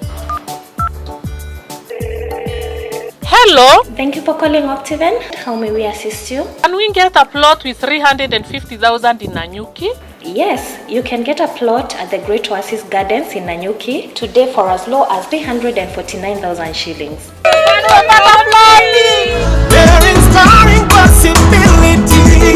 Hello. Thank you for calling Optiven. How may we assist you? Can we get a plot with 350,000 in Nanyuki? Yes, you can get a plot at the Great Oasis Gardens in Nanyuki today for as low as 349,000 shillings. There is starring possibility.